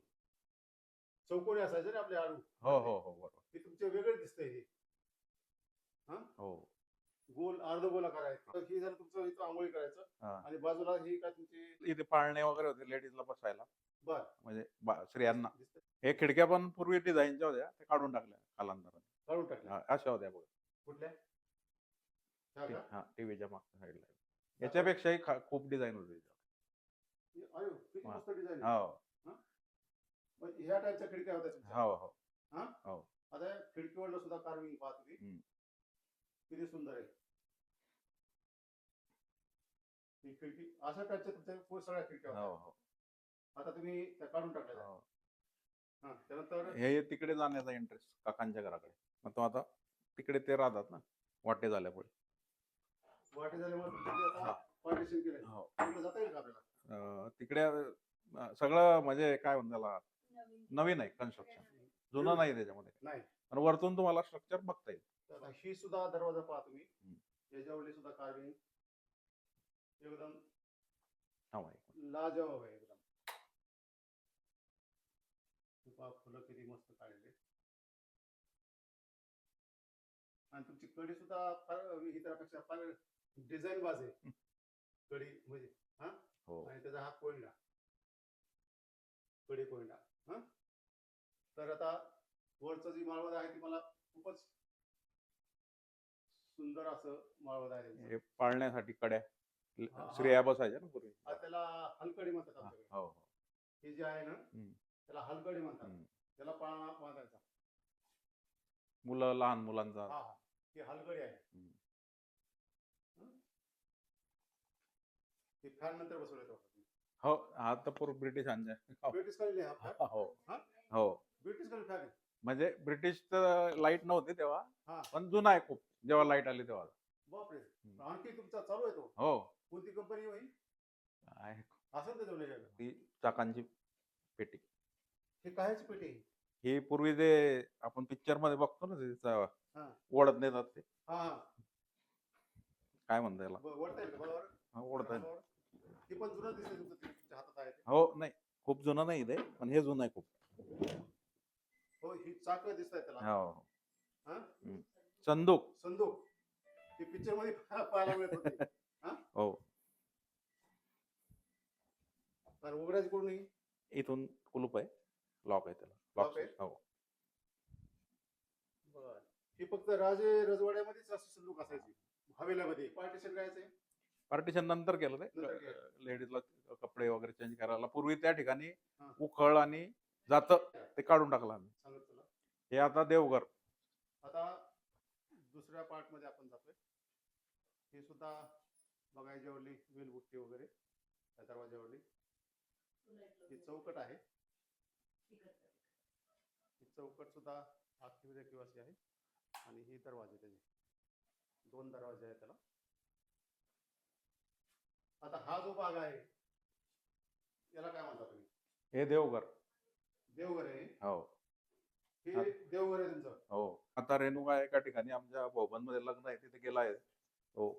S1: चौकोनी असायचं ना आपले आडू.
S2: हो हो हो, बरोबर.
S1: हे तुमचे वेगळे दिसतंय हे. हा?
S2: हो.
S1: गोल अर्ध गोलाकार आहे. तर ही झालं तुमचं इथं आंघोळी करायचं
S2: हा.
S1: आणि बाजूला ही काय तुमची
S2: इथे पाळणे वगैरे होते लेडीजला बसायला,
S1: बर
S2: म्हणजे स्त्रियांना.
S1: दिसतंय.
S2: हे खिडक्या पण पूर्वी डिझाईनच्या होत्या, ते काढून टाकल्या कालांतराने.
S1: काढून टाकलं.
S2: हा, अशा होत्या बघा.
S1: कुठल्या? ह्या का?
S2: हा, टीव्हीच्या मागच्या साईडला. याच्यापेक्षाही खूप डिझाईन होती त्याच्यावर.
S1: अरे किती
S2: हा.
S1: मस्त डिझाईन.
S2: हो
S1: ह्या टाईपच्या खिडक्या होत्या तुमच्या.
S2: हो हो.
S1: हा?
S2: हो.
S1: आता या खिडकीवरनं सुद्धा कार्विंग पहा तुम्ही.
S2: हम्म.
S1: किती सुंदर आहे ही खिडकी. अशा टाईपच्या तुमच्या सगळ्या खिडक्या
S2: हो
S1: होत्या.
S2: हो
S1: आता तुम्ही त्या काढून टाकल्या.
S2: हो.
S1: हा, त्यानंतर
S2: हे तिकडे जाण्याचा इंटरेस्ट काकांच्या घराकडे. मग तो आता तिकडे ते राहतात ना, वाटे झाल्यामुळे.
S1: वाटे झाल्यामुळे तुम्ही आता
S2: हा.
S1: पार्टिशन केलंय.
S2: हो.
S1: तिकडे जाता येईल का आपल्याला?
S2: तिकडे सगळं म्हणजे काय म्हणताला नवीन आहे कन्स्ट्रक्शन, जुनं नाही त्याच्यामध्ये.
S1: नाही.
S2: पण वरतून तुम्हाला स्ट्रक्चर बघता येईल.
S1: तर आता ही सुद्धा दरवाजा पहा तुम्ही.
S2: हम्म.
S1: याच्यावरली सुद्धा कार्विंग एकदम
S2: हा माहिती.
S1: लाजवाब आहे एकदम. हे पहा फुलं किती मस्त काढले. आणि तुमची कडी सुद्धा फार इतरांपेक्षा फार डिझाईन बाज आहे. कडी म्हणजे हा
S2: हो
S1: आणि त्याचा हा कोयंडा, कडी कोयंडा. हा तर आता वरचं जी माळवद आहे ती मला खूपच सुंदर असं माळवद आहे त्यांचं.
S2: हे पाळण्यासाठी कड्या
S1: हा, हा.
S2: स्त्रिया बसायच्या ना पूर्वी.
S1: त्याला हलकडी म्हणतात
S2: हा,
S1: आमच्याकडे.
S2: हो हो.
S1: हे जे आहे ना
S2: हम्म,
S1: त्याला हलकडी म्हणतात.
S2: हम्म.
S1: त्याला पाळणा बांधायचा.
S2: मुलं लहान मुलांचा.
S1: हा हा ही हलकडी आहे.
S2: हम्म.
S1: हे फॅन नंतर बसवले होते.
S2: हो हा तर पूर्व ब्रिटिशांच्या. हो
S1: ब्रिटिश काळी हा फॅन.
S2: हो
S1: हा
S2: हो.
S1: ब्रिटिश काळी फॅन आहे.
S2: म्हणजे ब्रिटिश तर लाईट नव्हती तेव्हा,
S1: हा
S2: पण जुना आहे खूप, जेव्हा लाईट आली तेव्हा.
S1: बापरे. आणखी तुमचा चालू आहे तो.
S2: हो
S1: कोणती कंपनी होईल
S2: आहे
S1: असं ते ठेवले
S2: ती चाकांची पेटी.
S1: हे कायची पेटी आहे?
S2: ही पूर्वी जे आपण पिक्चर मध्ये बघतो ना त्याचा
S1: हा
S2: ओढत नेतात ते,
S1: हा हा
S2: काय म्हणतात त्याला.
S1: वळता येईल का बरोबर?
S2: हा, ओढता येईल.
S1: ते पण जुनं दिसतंय तुमचं ते तुमच्या हातात आहे ते.
S2: हो नाही खूप जुनं नाही ते, पण हे जुनं आहे खूप.
S1: हो ही चाक दिसत आहे त्याला.
S2: हो
S1: हा
S2: संदूक.
S1: संदूक ते पिक्चर मध्ये पाहायला मिळत होते.
S2: हो
S1: तर उघडायची कोण नाही.
S2: इथून कुलूप आहे, लॉक आहे त्याला.
S1: Lock आहे?
S2: हो
S1: बर ही फक्त राजे रजवाड्यामध्येच अशी संदूक असायची. हवेल्यामध्ये पार्टिशन करायचंय.
S2: पार्टिशन नंतर केलं
S1: नंतर
S2: ते
S1: केलं.
S2: लेडीजला कपडे वगैरे चेंज करायला. पूर्वी त्या ठिकाणी
S1: हा.
S2: उखळ आणि जात ते काढून टाकलं आम्ही.
S1: सांगत तुला.
S2: हे आता देवघर.
S1: आता दुसऱ्या पार्ट मध्ये आपण जातोय. हे सुद्धा बघायच्यावरली वेलबुट्टी वगैरे त्या दरवाज्यावरली. ही चौकट आहे. ही चौकट सुद्धा आखी रेखीवासी आहे. आणि ही दरवाजे त्याचे 2 दरवाजे आहेत त्याला. आता हा जो भाग आहे याला काय म्हणता तुम्ही?
S2: हे देवघर.
S1: देवघर आहे.
S2: हो
S1: हे देवघर आहे तुमचं.
S2: हो. आता रेणुका एका ठिकाणी आमच्या भोबनमध्ये लग्न आहे, तिथे गेला आहे. हो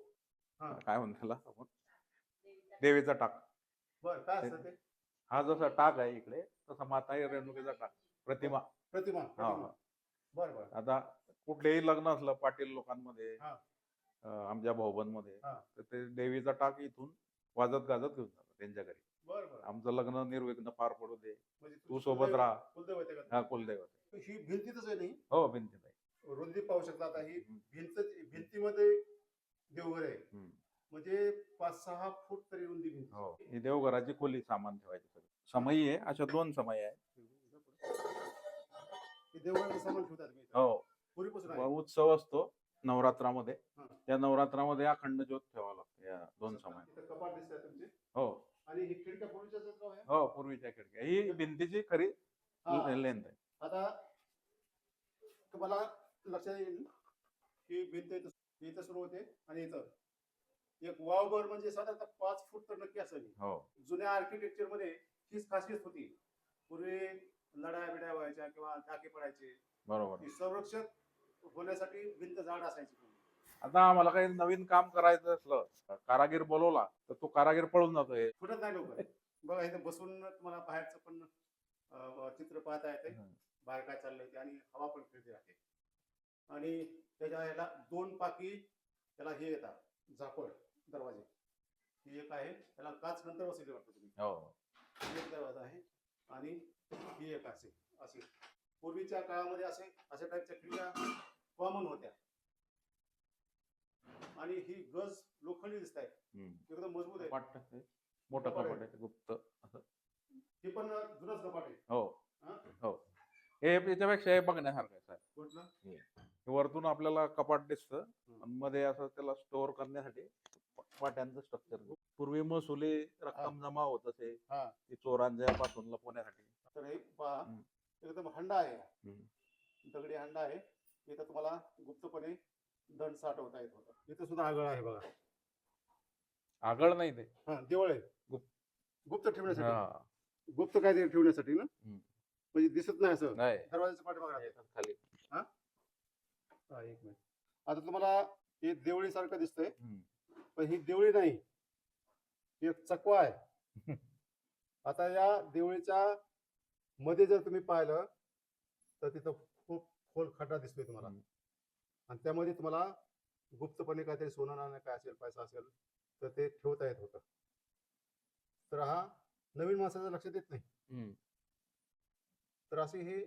S1: हा
S2: काय म्हणतो त्याला आपण, देवीचा टाक.
S1: बर काय असतं ते?
S2: हा जसा टाक आहे इकडे, तसा माता आहे रेणुकेचा टाक, प्रतिमा.
S1: प्रतिमा.
S2: हा
S1: बर बर
S2: आता कुठलेही लग्न असलं पाटील लोकांमध्ये,
S1: हा.
S2: आमच्या भोबनमध्ये,
S1: हा.
S2: तर ते देवीचा टाक इथून वाजत गाजत घेऊन जातात त्यांच्या घरी.
S1: बर बर
S2: आमचं लग्न निर्विघ्न पार पडू दे,
S1: म्हणजे
S2: तू सोबत राहा.
S1: कुलदैवत आहे का?
S2: हा कुलदैवत.
S1: ही भिंतीतच आहे नाही.
S2: हो भिंतीत आहे.
S1: रुंदी पाहू शकता. आता ही भिंतीमध्ये देवघर आहे. म्हणजे 5-6 फूट तरी रुंदी भिंत.
S2: हो ही देवघराची खोली, सामान ठेवायची सगळं. समई आहे, अशा 2 समई आहे.
S1: हे देवघराचं सामान ठेवतात मी इथं.
S2: हो
S1: पूर्वीपासून आहे.
S2: उत्सव असतो नवरात्रामध्ये,
S1: हा.
S2: त्या नवरात्रामध्ये अखंड ज्योत ठेवावं लागतं या 2 समय.
S1: इथं कपाट दिसतंय तुमचे.
S2: हो
S1: आणि ही खिडक्या पूर्वीच्याच आहेत का हो ह्या?
S2: हो पूर्वीच्या खिडक्या. ही भिंतीची खरी
S1: हा.
S2: लेंथ आहे.
S1: आता तुम्हाला लक्षात येईल की भिंत इथं सुरू होते आणि इथं एक वावभर म्हणजे साधारणतः 5 फूट तर नक्की असावी.
S2: हो
S1: जुन्या आर्किटेक्चर मध्ये हीच खासियत होती. पूर्वी लढाया बिड्या व्हायच्या किंवा टाके पडायचे.
S2: बरोबर.
S1: ही संरक्षण होण्यासाठी भिंत जाड असायची.
S2: आता आम्हाला काही नवीन काम करायचं असलं, कारागीर बोलवला तर तो कारागीर पळून जातोय.
S1: फुटत नाही लवकर. बघा इथं बसून तुम्हाला बाहेरचं पण चित्र पाहता येते. बाहेर काय चाललंय ते आणि हवा पण फिरते राहते. आणि त्याच्या ह्याला 2 पाकी त्याला हे येतात झापड दरवाजे. ही एक आहे, त्याला काच नंतर बसवली वाटतं तुम्ही.
S2: हो
S1: ही एक दरवाजा आहे आणि ही एक अशी पूर्वीच्या काळामध्ये अशा टाईपच्या खिडक्या कॉमन होत्या. आणि ही गज लोखंडी दिसत आहे, एकदम मजबूत आहे.
S2: कपाट आहे, मोठं कपाट आहे गुप्त असं.
S1: ही पण जुनच कपाट आहे.
S2: हो
S1: हा?
S2: हो. हे याच्यापेक्षा हे बघण्यासारखं आहे साहेब.
S1: कुठलं?
S2: हे वरतून आपल्याला कपाट दिसतं आणि मध्ये असं त्याला स्टोअर करण्यासाठी पाट्यांचं स्ट्रक्चर. पूर्वी महसुली रक्कम जमा होत असे,
S1: हा.
S2: ती चोरांच्या पासून लपवण्यासाठी.
S1: तर हे पहा, एकदम हंडा आहे. दगडी हंडा आहे. इथं तुम्हाला गुप्तपणे धन साठवता येत होतं. इथं सुद्धा आगळ आहे बघा.
S2: आगळ नाही ते,
S1: हा देवळ आहे. गुप्त ठेवण्यासाठी.
S2: हा.
S1: गुप्त काहीतरी ठेवण्यासाठी ना. म्हणजे दिसत नाही असं.
S2: नाही
S1: दरवाजाच्या पाठीमागे राहते.
S2: खाली.
S1: हा एक मिनिट. आता तुम्हाला हे देवळी सारखं दिसतंय, पण ही देवळी नाही, ही एक चकवा आहे. आता या देवळीच्या मध्ये जर तुम्ही पाहिलं तर तिथं खूप खोल खड्डा दिसतोय तुम्हाला. आणि त्यामध्ये तुम्हाला गुप्तपणे काहीतरी सोनं नाणं काय असेल, पैसा असेल तर ते ठेवता येत होतं. तर हा नवीन माणसाचं लक्षात येत नाही. तर असे हे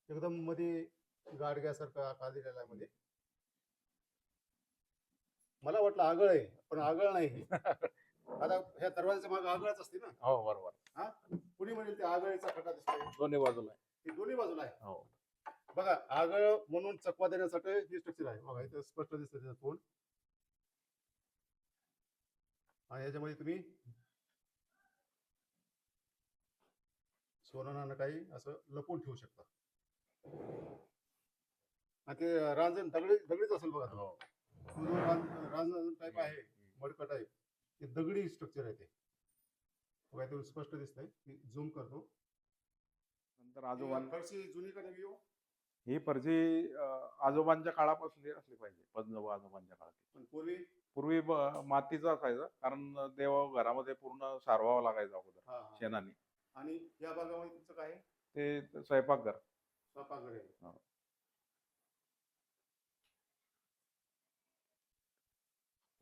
S1: एकदम मध्ये गाडग्यासारखं आकार दिलेला आहे मध्ये. मला वाटलं आगळ आहे, पण आगळ नाही. आता ह्या दरवाजाच्या मागे आगळच असते ना.
S2: हो बरोबर.
S1: हा, कुणी म्हणेल ते आगळीचा खड्डा दिसतोय.
S2: दोन्ही बाजूला आहे.
S1: ती दोन्ही बाजूला आहे.
S2: हो.
S1: बघा, आगळ म्हणून चकवा देण्यासाठी ही स्ट्रक्चर आहे. बघा इथं स्पष्ट दिसतं त्याचं तोंड. आणि याच्यामध्ये तुम्ही सोनं नाणं काही असं लपवून ठेवू शकता. आणि ते रांजण दगडीच असेल बघा.
S2: हो.
S1: रांजण टाईप आहे, मडकं टाईप. ते दगडी स्ट्रक्चर आहे ते. बघा इथून स्पष्ट दिसतंय. मी झूम करतो.
S2: नंतर आजोबां
S1: फरशी जुनी का नवी हो?
S2: ही फरशी आजोबांच्या काळापासून असली पाहिजे. पंजोबा आजोबांच्या काळात.
S1: पण पूर्वी
S2: पूर्वी मातीचा असायचा, कारण देव घरामध्ये पूर्ण सारवावं लागायचं अगोदर
S1: हा हा.
S2: शेणाने.
S1: आणि या भागामध्ये तुमचं काय आहे?
S2: ते स्वयंपाकघर.
S1: स्वयंपाकघर आहे.
S2: हो.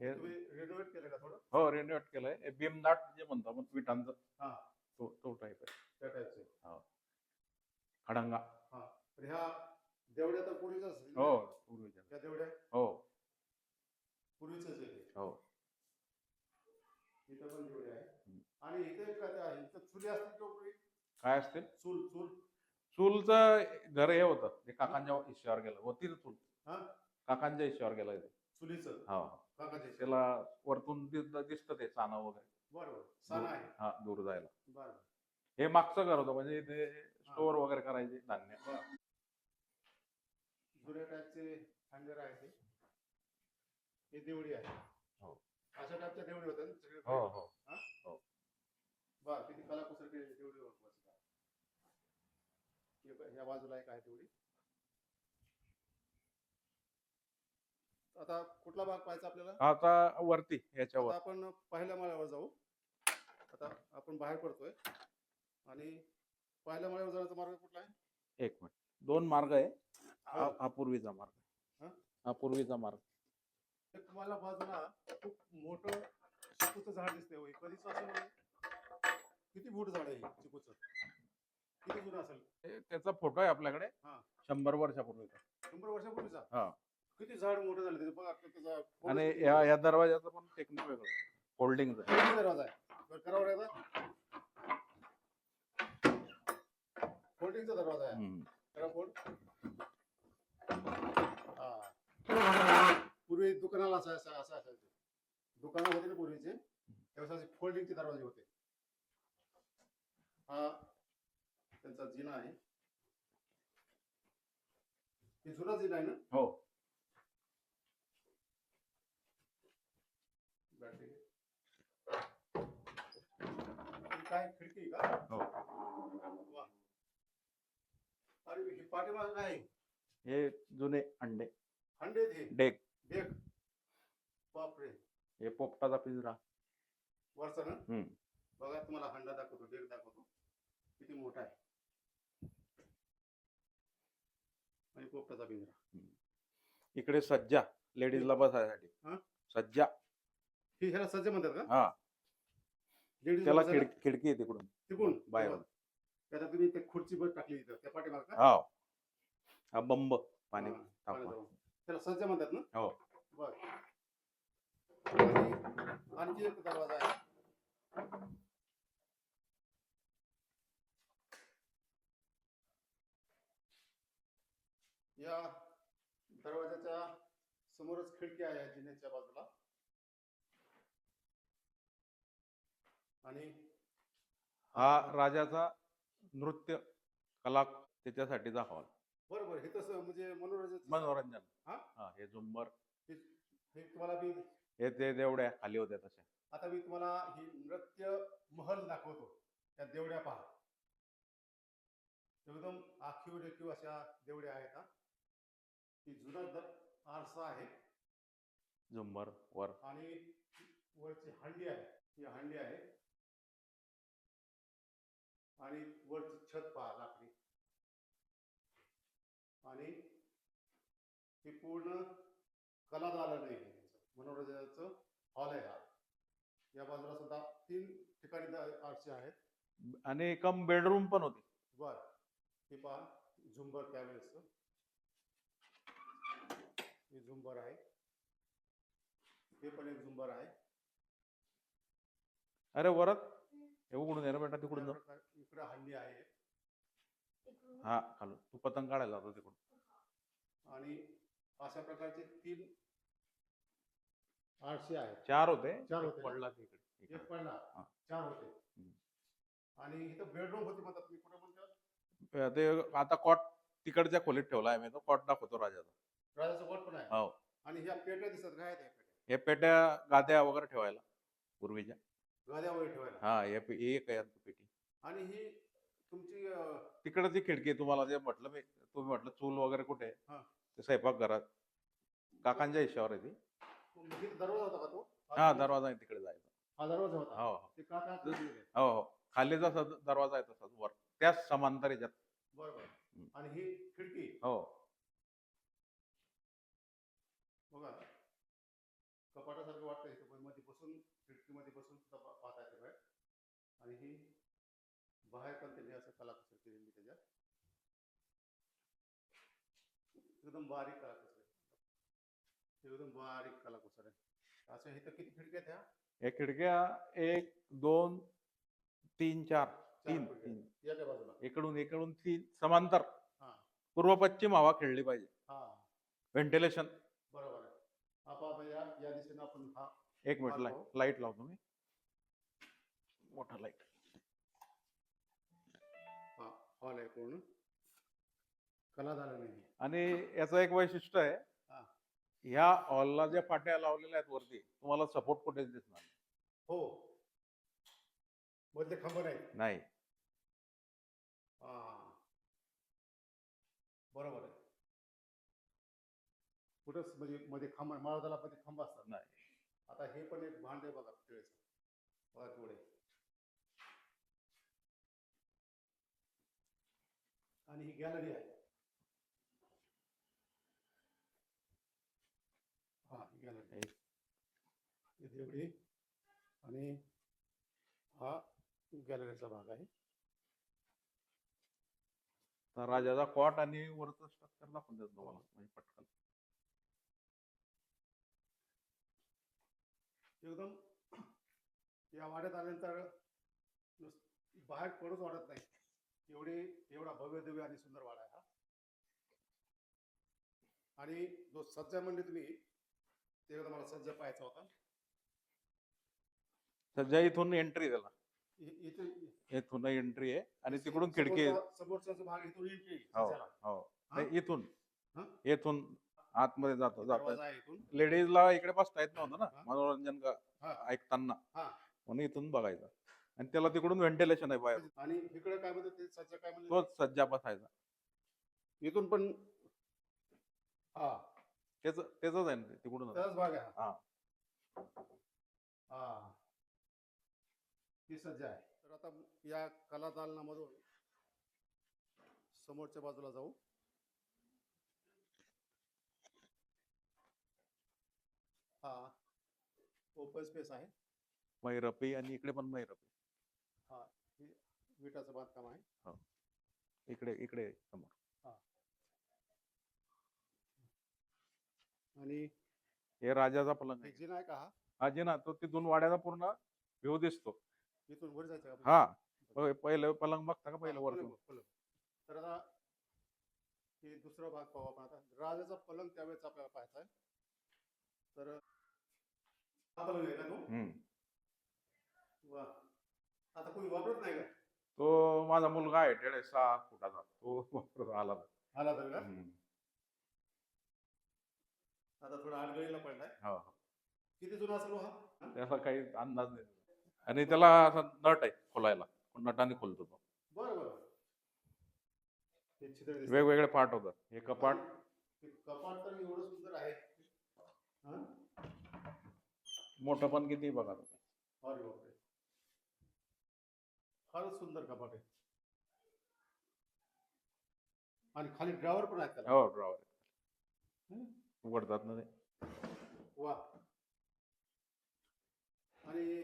S2: हे
S1: तुम्ही रेनोव्हेट केलं का थोडं?
S2: हो रेनोव्हेट केलंय. हे भीमदाट जे म्हणतो आपण विटांचं,
S1: हा,
S2: तो टाईप आहे.
S1: त्या टाईपचे.
S2: खडंगा.
S1: हा, तर ह्या देवड्या तर पूर्वीच असतील ना?
S2: हो पूर्वीच्या.
S1: त्या देवड्या
S2: हो
S1: पूर्वीच आहे ते.
S2: हो.
S1: इथं पण देवड्या आहे. आणि इथे काय ते आहे, इथं चुली असतील किंवा पूर्वी?
S2: काय असते?
S1: चूल चूल.
S2: चूलचं घर हे होतं, ते काकांच्या हिश्श्यावर गेलं. होती ना चूल,
S1: हा,
S2: काकांच्या हिश्श्यावर गेलं इथे.
S1: चुलीचं
S2: हा.
S1: काकाचे.
S2: त्याला वरतून दिसतं ते चाना वगैरे.
S1: बरोबर, साना आहे.
S2: हा, दूर जायला.
S1: बरोबर.
S2: हे मागचं घर होतं, म्हणजे इथे स्टोअर वगैरे करायचे धान्य.
S1: जुन्या टाईपचे खंडर आहे ते. हे देवडी आहे.
S2: हो.
S1: अशा टाईपच्या देवडी होत्या ना सगळीकडे?
S2: हो हो.
S1: हा?
S2: हो.
S1: बरं, किती कलाकुसर केलेली देवडी होत. या बाजूला आहे काय देवडी. आता कुठला भाग पाहायचा आपल्याला?
S2: आता वरती
S1: आता
S2: याच्यावर.
S1: आपण पहिल्या माळ्यावर जाऊ. आता आपण बाहेर पडतोय आणि पहिल्या माळ्यावर जाण्याचा मार्ग कुठला आहे?
S2: एक मिनिट. दोन मार्ग आहे. हा पूर्वीचा मार्ग.
S1: हा?
S2: हा पूर्वीचा मार्ग.
S1: एक तुम्हाला बाजूला खूप मोठं चिकूचं झाड दिसतंय. होय, कधीच असेल? किती मोठं झाड आहे हे चिकूचं? किती जुनं असेल?
S2: त्याचा फोटो आहे आपल्याकडे.
S1: हा.
S2: 100 वर्षापूर्वीचा.
S1: 100 वर्षापूर्वीचा?
S2: हा.
S1: किती झाड मोठं झालं त्याचं बघा. त्याचा
S2: आणि या दरवाजाचं पण टेक्निक वेगळं, फोल्डिंगचं.
S1: किती दरवाजा आहे? बरं, करावं लागेल. फोल्डिंगचा दरवाजा आहे. करा फोल्ड. हा. पूर्वी दुकानाला असं असायचं. दुकानं होते ना पूर्वीचे, त्यावेळेस असे फोल्डिंगचे दरवाजे होते. हा त्यांचा जिना आहे. हे जुना जिना आहे ना?
S2: हो.
S1: काय खिडकी का?
S2: हो.
S1: वा. अरे हे पाठीमागं काय आहे?
S2: हे जुने अंडे.
S1: हंडे हे
S2: डेक.
S1: डेक. बापरे.
S2: हे पोपटाचा पिंजरा.
S1: वरचा ना? बघा, तुम्हाला हंडा दाखवतो, डेक दाखवतो. किती मोठा आहे. आणि पोपटाचा पिंजरा.
S2: इकडे सज्जा, लेडीजला बसायसाठी.
S1: हा?
S2: सज्जा.
S1: ही ह्याला सज्ज म्हणतात का?
S2: हा.
S1: लेडीज
S2: त्याला खिडकी आहे तिकडून
S1: तिकडून
S2: बाहेर.
S1: त्याला तुम्ही ते खुर्ची बस टाकली इथं त्या पाठीमागं का?
S2: हो. हा बंब पाणी
S1: हा,
S2: तापमान.
S1: पाणी जाऊन. त्याला सज्ज म्हणतात ना?
S2: हो.
S1: बर. आणखी एक दरवाजा आहे. या दरवाजाच्या समोरच खिडकी आहे जिन्याच्या बाजूला. आणि
S2: हा राजाचा नृत्य कला त्याच्यासाठी दाखवला.
S1: बरोबर, हे तसं म्हणजे
S2: मनोरंजन.
S1: हा?
S2: हा. हे झुंबर,
S1: हे तुम्हाला मी
S2: हे ते देवड्या खाली होत्या तशा.
S1: आता मी तुम्हाला ही नृत्य महल दाखवतो. त्या देवड्या पहा, एकदम आखीव रेखीव अशा देवड्या आहेत. हा, ही जुना आरसा आहे.
S2: झुंबर वर.
S1: आणि वरची हंडी आहे, ही हंडी आहे. आणि वरची छत पहा, लाकडी. आणि हे पूर्ण कला दालन आहे, मनोरंजनाचं हॉल आहे हा. या बाजूला सुद्धा 3 ठिकाणी आरसे आहेत.
S2: आणि कम बेडरूम पण होते.
S1: बर, हे पहा झुंबर त्यावेळेस हे झुंबर आहे. हे पण एक झुंबर आहे.
S2: अरे वरत हे उघडून ये रे बेटा, तिकडून
S1: या
S2: जाऊ.
S1: प्रकारे इकडे हल्ली आहे.
S2: हा खालून तू पतंग काढायला जातो तिकडून.
S1: आणि अशा प्रकारचे 3 आरसे आहेत.
S2: 4 होते.
S1: 4
S2: एक
S1: होते ना?
S2: पडला तिकडे.
S1: एक पडला,
S2: हा.
S1: 4 होते.
S2: हम्म.
S1: आणि इथं बेडरूम होती म्हणतात, मी कुठे म्हणतो
S2: ते आता कॉट तिकडच्या खोलीत ठेवला आहे मी, तो कॉट दाखवतो राजाचा.
S1: राजाचं कोट पण आहे.
S2: हो.
S1: आणि ह्या पेट्या दिसत काय आहेत?
S2: हे पेट्या गाद्या वगैरे ठेवायला पूर्वीच्या.
S1: गाद्या वगैरे ठेवायला.
S2: हा हे एक आहे आमची पेटी.
S1: आणि ही तुमची
S2: तिकडची खिडकी तुम्हाला जे म्हटलं मी, तुम्ही म्हटलं चूल वगैरे कुठे आहे?
S1: हा.
S2: ते स्वयंपाकघरात काकांच्या हिश्श्यावर आहे ती.
S1: इथे दरवाजा होता का तो?
S2: हा दरवाजा आहे तिकडे जायचा.
S1: हा दरवाजा होता.
S2: हो हो
S1: ते का काय केलेलं?
S2: हो हो खाली जसा दरवाजा आहे तसाच वर त्याच समांतर याच्यात.
S1: बरोबर. आणि ही खिडकी
S2: हो
S1: बघा, कपाटासारखं वाटतं इथं, पण मध्ये बसून खिडकीमध्ये बसून सुद्धा पाहता येते बाहेर. आणि ही बाहेर पण त्यांनी असं कलाकुसर केलेली त्याच्यात, एकदम बारीक कलाकुसर आहे. एकदम बारीक कलाकुसर आहे. असं इथं किती खिडक्या आहेत ह्या?
S2: या खिडक्या 1 2 3 4
S1: 4
S2: 3
S1: खिडक्या.
S2: 3
S1: याच्या बाजूला.
S2: इकडून 3 समांतर.
S1: हा
S2: पूर्व पश्चिम हवा खेळली पाहिजे.
S1: हा
S2: व्हेंटिलेशन.
S1: बरोबर आहे. आपण या दिशेने आपण हा
S2: एक मिनिट
S1: पाहू.
S2: लाईट लावतो मी, मोठा लाईट.
S1: हा हॉल आहे पूर्ण, कला झालं नाही.
S2: आणि याचं एक वैशिष्ट्य आहे,
S1: हा.
S2: ह्या हॉलला ज्या पाट्या लावलेल्या आहेत वरती तुम्हाला सपोर्ट कुठेच दिसणार नाही.
S1: हो, मधले खांब नाही.
S2: नाही.
S1: हा बरोबर आहे. कुठंच म्हणजे मध्ये खांब, माळाला मध्ये खांब असतात.
S2: नाही.
S1: आता हे पण एक भांड आहे बघा पितळेचं, बघा केवढे. आणि ही गॅलरी आहे. हा ही गॅलरी इथे एवढी. आणि हा गॅलरीचा भाग आहे.
S2: तर राजाचा कॉट आणि वरचं स्ट्रक्चर दाखवून देतो तुम्हाला म्हणजे पटकन.
S1: एकदम या वाड्यात आल्यानंतर बाहेर पडूच वाटत नाही, एवढा भव्य दिव्य आणि सुंदर वाडा आहे हा. आणि जो सज्जा म्हणले तुम्ही, ते एकदा मला सज्जा पाहायचा होता.
S2: सध्या इथून एंट्री त्याला,
S1: इथे
S2: इथून एंट्री आहे आणि तिकडून खिडकी आहे.
S1: समोरचा जो भाग इथून एंट्री
S2: हो
S1: सज्जाला.
S2: हो
S1: हा?
S2: नाही, इथून
S1: हा?
S2: इथून आतमध्ये जातो
S1: दरवाजा आहे इथून.
S2: लेडीजला इकडे बसता येत नव्हतं ना
S1: हा.
S2: मनोरंजन
S1: हा.
S2: ऐकताना,
S1: हा.
S2: म्हणून इथून बघायचं. आणि त्याला तिकडून व्हेंटिलेशन आहे बाहेर,
S1: आणि इकडे काय म्हणतात ते सज्जा काय म्हणतात?
S2: तोच सज्जा बसायचा.
S1: इथून पण हा
S2: त्याच आहे ना ते, तिकडून.
S1: त्याच भाग आहे
S2: हा.
S1: हा ही सज्जा आहे. तर आता या कला दालनामधून समोरच्या बाजूला जाऊ. हा ओपन स्पेस आहे.
S2: मैरपी आणि इकडे पण मैरपी.
S1: हा हे विटाचं बांधकाम आहे.
S2: इकडे इकडे समोर.
S1: आणि
S2: हे राजाचा पलंग
S1: हे
S2: आहे.
S1: जिना आहे का हा?
S2: हा जे ना तो तिथून वाड्याचा पूर्ण व्ह्यू दिसतो.
S1: इथून वर जायचं का?
S2: हा पहिलं पलंग बघता का पहिलं
S1: हा,
S2: वरती.
S1: पलंग, पलंग. तर आता हे दुसरा भाग पाहू आपण. आता राजाचा पलंग त्यावेळेस आपल्याला पाहायचा आहे. तर हा पलंग आहे का तो? वा, आता कोणी वापरत नाही का?
S2: तो माझा मुलगा आहे 6 फुटाचा, तो वापरत आला.
S1: आला तर का? आता थोडा आडगळीला पडलाय.
S2: हो
S1: किती जुना असेल हो हा?
S2: त्याचा काही अंदाज नाही. आणि त्याला असा नट आहे खोलायला, नटाने खोलतो तो.
S1: बरं बरं. हे छिद्र दिसतंय.
S2: वेगवेगळे पार्ट होतात. हे कपाट.
S1: हे कपाट तर एवढं सुंदर आहे. हा?
S2: मोठं पण किती बघा तुम्ही.
S1: अरे बापरे, फारच सुंदर कपाट आहे. आणि खाली ड्रॉवर पण आहेत त्याला.
S2: हो ड्रॉवर उघडतात ना ते.
S1: वा, आणि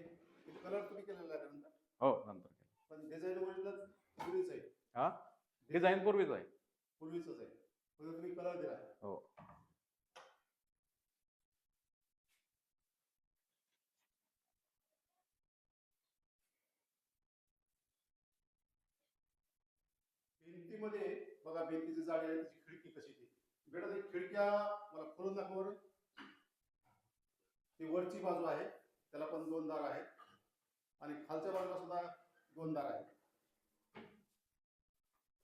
S1: कलर तुम्ही केलेला आहे नंतर,
S2: हो नंतर केलं.
S1: पण डिझाईन ओरिजिनल पूर्वीच आहे,
S2: हा डिझाईन पूर्वीच आहे.
S1: पूर्वीच आहे, फक्त तुम्ही कलर दिला.
S2: हो
S1: भिंतीमध्ये बघा, भिंतीची जाडी आहे, त्याची खिडकी कशी ती बेटा, ती खिडक्या मला खोलून दाखव बरं. ती वरची बाजू आहे, त्याला पण 2 दार आहेत, आणि खालच्या बाजूला सुद्धा 2 दार आहेत.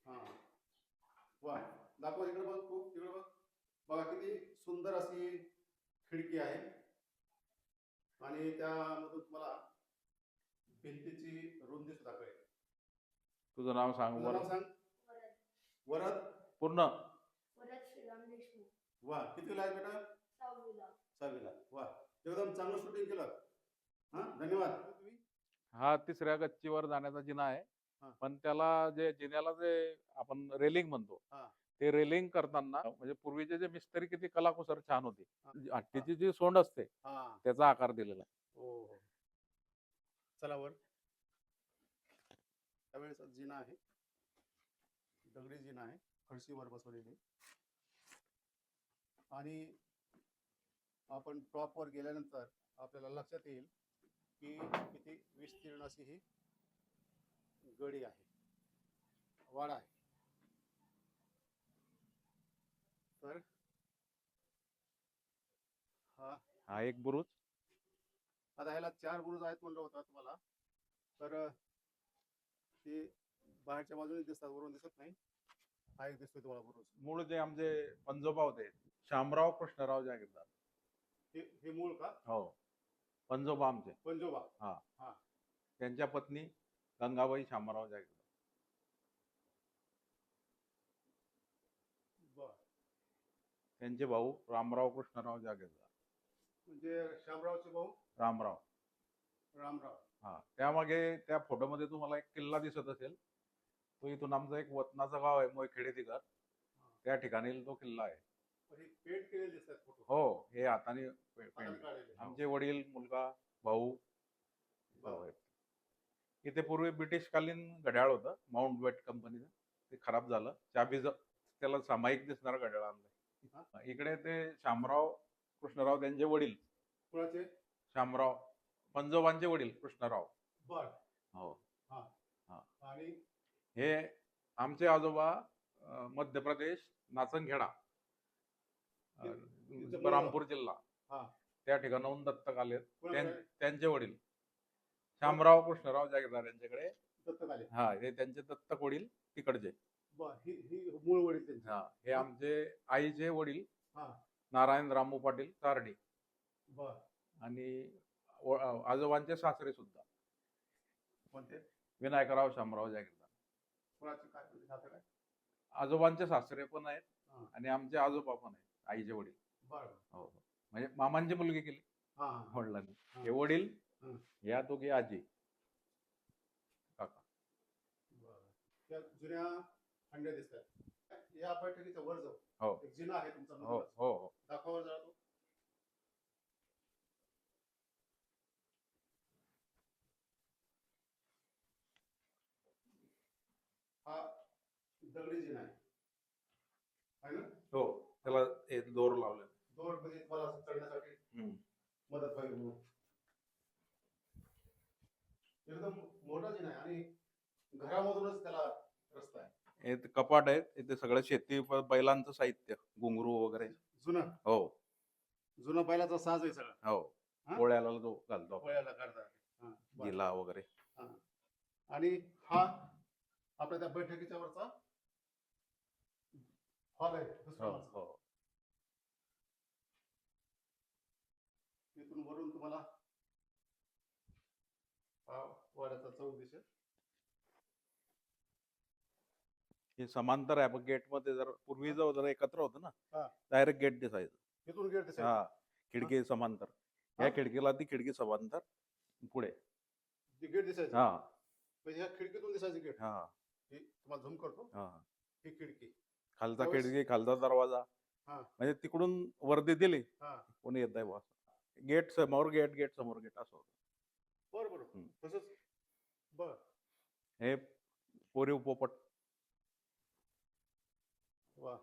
S1: हा वा, दाखव इकडे बघ, तू तिकडे बघ. बघा किती सुंदर अशी खिडकी आहे, आणि त्यामधून तुम्हाला भिंतीची रुंदी सुद्धा कळेल.
S2: तुझं नाव सांग
S1: तुझं नाव
S2: बरं.
S1: सांग. वरद.
S2: पूर्ण.
S5: वरद श्रीराम देशमुख.
S1: वा, कितीला आहे बेटा?
S5: 6वीला.
S1: 6वीला. वा, एकदम चांगलं शूटिंग केलं. हा, धन्यवाद. तुम्ही
S2: हा 3ऱ्या गच्चीवर जाण्याचा जिना आहे.
S1: हा.
S2: पण त्याला जे जिन्याला जे आपण रेलिंग म्हणतो,
S1: हा.
S2: ते रेलिंग करताना म्हणजे पूर्वीचे जे मिस्त्री किती कलाकुसर छान होती.
S1: हा.
S2: हत्तीची जी सोंड असते
S1: हा.
S2: त्याचा आकार दिलेला आहे.
S1: हो हो. चला वर. त्यावेळेस जिना आहे, दगडी जिना आहे, फरशीवर बसवलेली. आणि आपण टॉपवर गेल्यानंतर आपल्याला लक्षात येईल की किती विस्तीर्ण अशी ही गडी आहे, वाडा आहे. तर
S2: हा एक बुरुज.
S1: आता ह्याला 4 बुरुज आहेत म्हणलं होतं तुम्हाला, तर ते बाहेरच्या बाजूने दिसतात, वरून दिसत नाही. हा एक दिसतोय तुम्हाला बुरुज.
S2: मूळ जे आमचे पंजोबा होते शामराव कृष्णराव जागीरदार,
S1: हे मूळ का?
S2: हो पंजोबा आमचे,
S1: पंजोबा.
S2: त्यांच्या पत्नी गंगाबाई शामराव जागीरदार.
S1: बर.
S2: त्यांचे भाऊ रामराव कृष्णराव जागीरदार.
S1: म्हणजे शामरावचे भाऊ
S2: रामराव.
S1: रामराव.
S2: हा त्यामागे त्या फोटोमध्ये तुम्हाला एक किल्ला दिसत असेल, तो इथून आमचं एक वतनाचं गाव आहे मोयखेडे तिघर, त्या ठिकाणी तो किल्ला आहे.
S1: पण हे पेंट केलेले दिसतात फोटो.
S2: हो हे हाताने
S1: हाताने
S2: पेंट.
S1: काढलेले.
S2: आमचे वडील, मुलगा, भाऊ
S1: बरं.
S2: आहेत. इथे पूर्वी ब्रिटिशकालीन घड्याळ होतं माउंट वेट कंपनीचं, ते खराब झालं. त्याला सामायिक दिसणारं घड्याळ आणलंय. इकडे ते शामराव कृष्णराव त्यांचे वडील,
S1: कुणाचे?
S2: शामराव पंजोबांचे वडील कृष्णराव.
S1: बर.
S2: हो.
S1: आणि
S2: हे आमचे आजोबा मध्य प्रदेश नाचनखेडा, रामपूर जिल्हा,
S1: हा.
S2: त्या ठिकाणाहून दत्तक आलेत.
S1: कुणाकडे?
S2: त्यांचे वडील शामराव कृष्णराव जागीरदार यांच्याकडे.
S1: दत्तक आले.
S2: हा हे त्यांचे दत्तक वडील तिकडचे.
S1: बर. ही मूळ वडील त्यांचे.
S2: हा हे आमचे आईचे वडील
S1: हा.
S2: नारायण रामू पाटील तारडी.
S1: बर.
S2: आणि आजोबांचे सासरे सुद्धा
S1: कोणते?
S2: विनायकराव शामराव जागीरदार.
S1: कुणाचे काय म्हणजे सासरे काय?
S2: आजोबांचे सासरे पण आहेत
S1: हा.
S2: आणि आमचे आजोबा पण आहेत, आईचे वडील.
S1: बर.
S2: हो हो. म्हणजे मामांची मुलगी केली
S1: हा.
S2: वडिलांनी.
S1: हा.
S2: हे वडील,
S1: हा.
S2: या दोघे आजी काका.
S1: बर. त्या जुन्या खंड्या दिसतात. या बैठकीच्या वर जाऊ.
S2: हो
S1: एक जिना आहे तुमचा
S2: हो
S1: मधूनच.
S2: हो हो.
S1: दाखवावर जरा तो. हा दगडी जिना आहे ना?
S2: हो त्याला एक दोर लावले.
S1: दोर म्हणजे तुम्हाला असं चढण्यासाठी मदत व्हावी म्हणून. एकदम मोठा जिना आहे, आणि घरामधूनच त्याला रस्ता आहे.
S2: हे कपाट आहेत, इथे सगळं शेती बैलांचं साहित्य, घुंगरू वगैरे.
S1: जुनं
S2: हो
S1: जुनं बैलाचा साज आहे सगळा.
S2: हो.
S1: हा?
S2: पोळ्याला जो घालतो आपण,
S1: पोळ्याला काढतात. हा, बरं.
S2: गिला वगैरे.
S1: आणि हा आपल्या त्या बैठकीच्या वरचा हॉल आहे, दुसरा
S2: हो
S1: मजला.
S2: हो.
S1: इथून वरून तुम्हाला हा वाड्याचा चौक दिसेल.
S2: हे समांतर आहे. पण गेट मध्ये जर पूर्वी जर एकत्र होतं
S1: हा.
S2: ना, डायरेक्ट गेट दिसायचं.
S1: इथून गेट दिसेल.
S2: हा खिडकी समांतर,
S1: हा?
S2: या खिडकीला ती खिडकी समांतर पुढे.
S1: ती गेट दिसायची.
S2: हा
S1: म्हणजे ह्या खिडकीतून दिसायची गेट.
S2: हा
S1: ही तुम्हाला झूम करतो.
S2: हा.
S1: ही खिडकी.
S2: खालचा
S1: त्यावेळेस-
S2: खिडकी, खालचा दरवाजा.
S1: हा.
S2: म्हणजे तिकडून वर्दी दिली
S1: हा.
S2: कोणी येत आहे बॉस. गेट समोर गेट, गेट समोर गेट असं होतं.
S1: बरं बरं
S2: हम्म.
S1: तसंच बर
S2: हे कोरीव पोपट.
S1: वा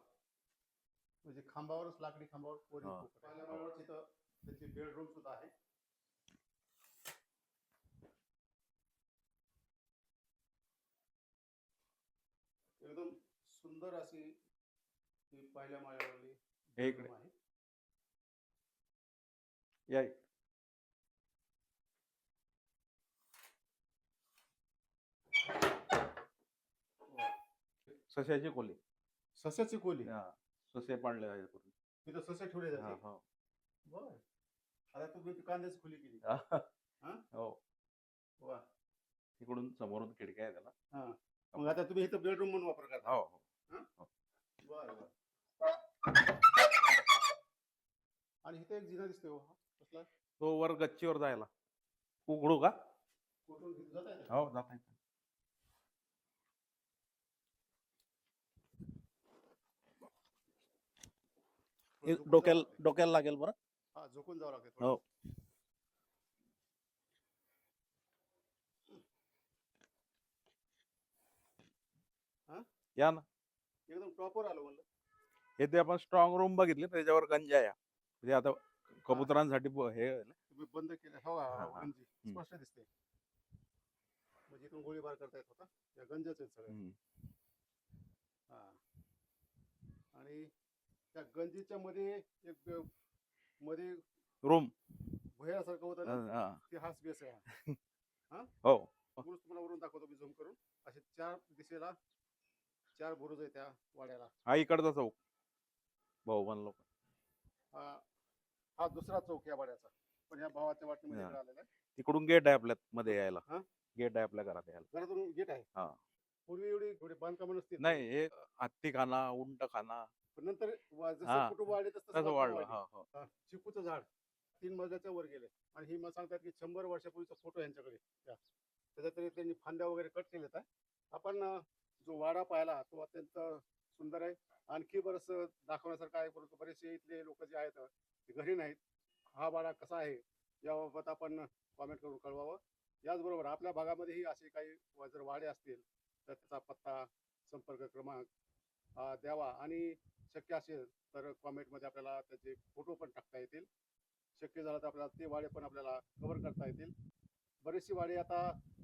S1: म्हणजे खांबावरच लाकडी खांबावर कोरीव
S2: हा.
S1: पोपट. पहिल्या माळ्यावरच इथं त्याची बेडरूम सुद्धा आहे. एकदम सुंदर अशी ही पहिल्या माळ्यावरली
S2: हे इकडे.
S1: bedroom आहे.
S2: या इकडे.
S1: वा.
S2: सश्याची खोली.
S1: सस्याची खोली
S2: हा. ससे पाळले आहे पूर्वी.
S1: तिथं ससे ठेवले
S2: हा,
S1: जाते.
S2: हो.
S1: बर आता तुम्ही ती कांद्याची खोली केली. हा?
S2: हो.
S1: वा
S2: तिकडून समोरून खिडक्या आहे त्याला.
S1: हा मग आता तुम्ही इथं बेडरूम म्हणून वापर करता.
S2: हो हो.
S1: बर बर आणि इथे एक जिना दिसतोय हो. कसला
S2: तो वर गच्चीवर जायला. उघडू का?
S1: कुठून इथं जाता येतं?
S2: हो, जात आहे.
S1: थोडं झोपून
S2: डोक्याला
S1: जावं लागतंय.
S2: डोक्याला लागेल बरं.
S1: हा झोपून जावं लागते
S2: हो.
S1: हा?
S2: या ना.
S1: एकदम टॉपवर आलो म्हणलं.
S2: हे ते आपण स्ट्रॉंग रूम बघितली ना, त्याच्यावर गंजा या म्हणजे आता कबुतरांसाठी हे आहे ना.
S1: तुम्ही बंद केलं हो
S2: हा, हा.
S1: गंजी स्पष्ट दिसते. म्हणजे इथून गोळीबार करता येत होता. या गंजाच आहेत सगळे.
S2: हम्म.
S1: हा आणि त्या गंजीच्या मध्ये एक मध्ये
S2: रूम.
S1: भुयासारखं होतं ना
S2: हा.
S1: ते हा स्पेस आहे.
S2: हो.
S1: बुरुज तुम्हाला वरून दाखवतो मी झूम करून. असे 4 दिशेला 4 बुरुज आहे त्या वाड्याला.
S2: हा इकडचा चौक भाऊ बनलो.
S1: हा दुसरा चौक या वाड्याचा. पण या भावाच्या वाटणीमध्ये
S2: हा.
S1: इकडे आलेला आहे.
S2: तिकडून गेट आहे आपल्या मध्ये यायला.
S1: हा?
S2: गेट आहे आपल्या घरात यायला.
S1: घरातून गेट आहे.
S2: हा.
S1: पूर्वी एवढी थोडी बांधकामं नसती.
S2: नाही, हे हत्ती खाना, उंट खाना
S1: पण नंतर जसं
S2: हा.
S1: कुटुंब वाढले तसं
S2: तसं
S1: बांधकामं
S2: वाढलं.
S1: वाढली.
S2: हा, हो.
S1: चिकूचं झाड 3 मजल्याच्या वर गेले आणि ही मला सांगतात की 100 वर्षापूर्वीचा फोटो यांच्याकडे त्याच्यात तरी त्यांनी फांद्या वगैरे कट केलेत आहे. आपण जो वाडा पाहिला तो अत्यंत सुंदर आहे. आणखी बरंच दाखवण्यासारखं आहे, परंतु बरेचसे इथले लोक जे आहेत ते घरी नाहीत. हा वाडा कसा आहे याबाबत आपण कॉमेंट करून कळवावं. याचबरोबर आपल्या भागामध्येही असे काही जर वाडे असतील तर त्याचा पत्ता संपर्क क्रमांक द्यावा आणि शक्य असेल तर कॉमेंटमध्ये आपल्याला त्याचे फोटो पण टाकता येतील. शक्य झालं तर आपल्याला ते वाडे पण आपल्याला कव्हर करता येतील. बरेचसे वाडे आता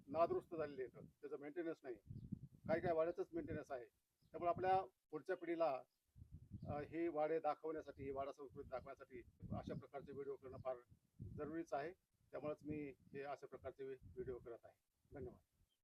S1: नादुरुस्त झालेले आहेत, त्याचं मेंटेनन्स नाही. काही काही वाड्याचंच मेंटेनन्स आहे. त्यामुळे आपल्या पुढच्या पिढीला हे वाडे दाखवण्यासाठी, ही वाडा संस्कृती दाखवण्यासाठी अशा प्रकारचे व्हिडिओ करणं फार जरुरीच आहे. त्यामुळेच मी हे अशा प्रकारचे व्हिडिओ करत आहे. धन्यवाद.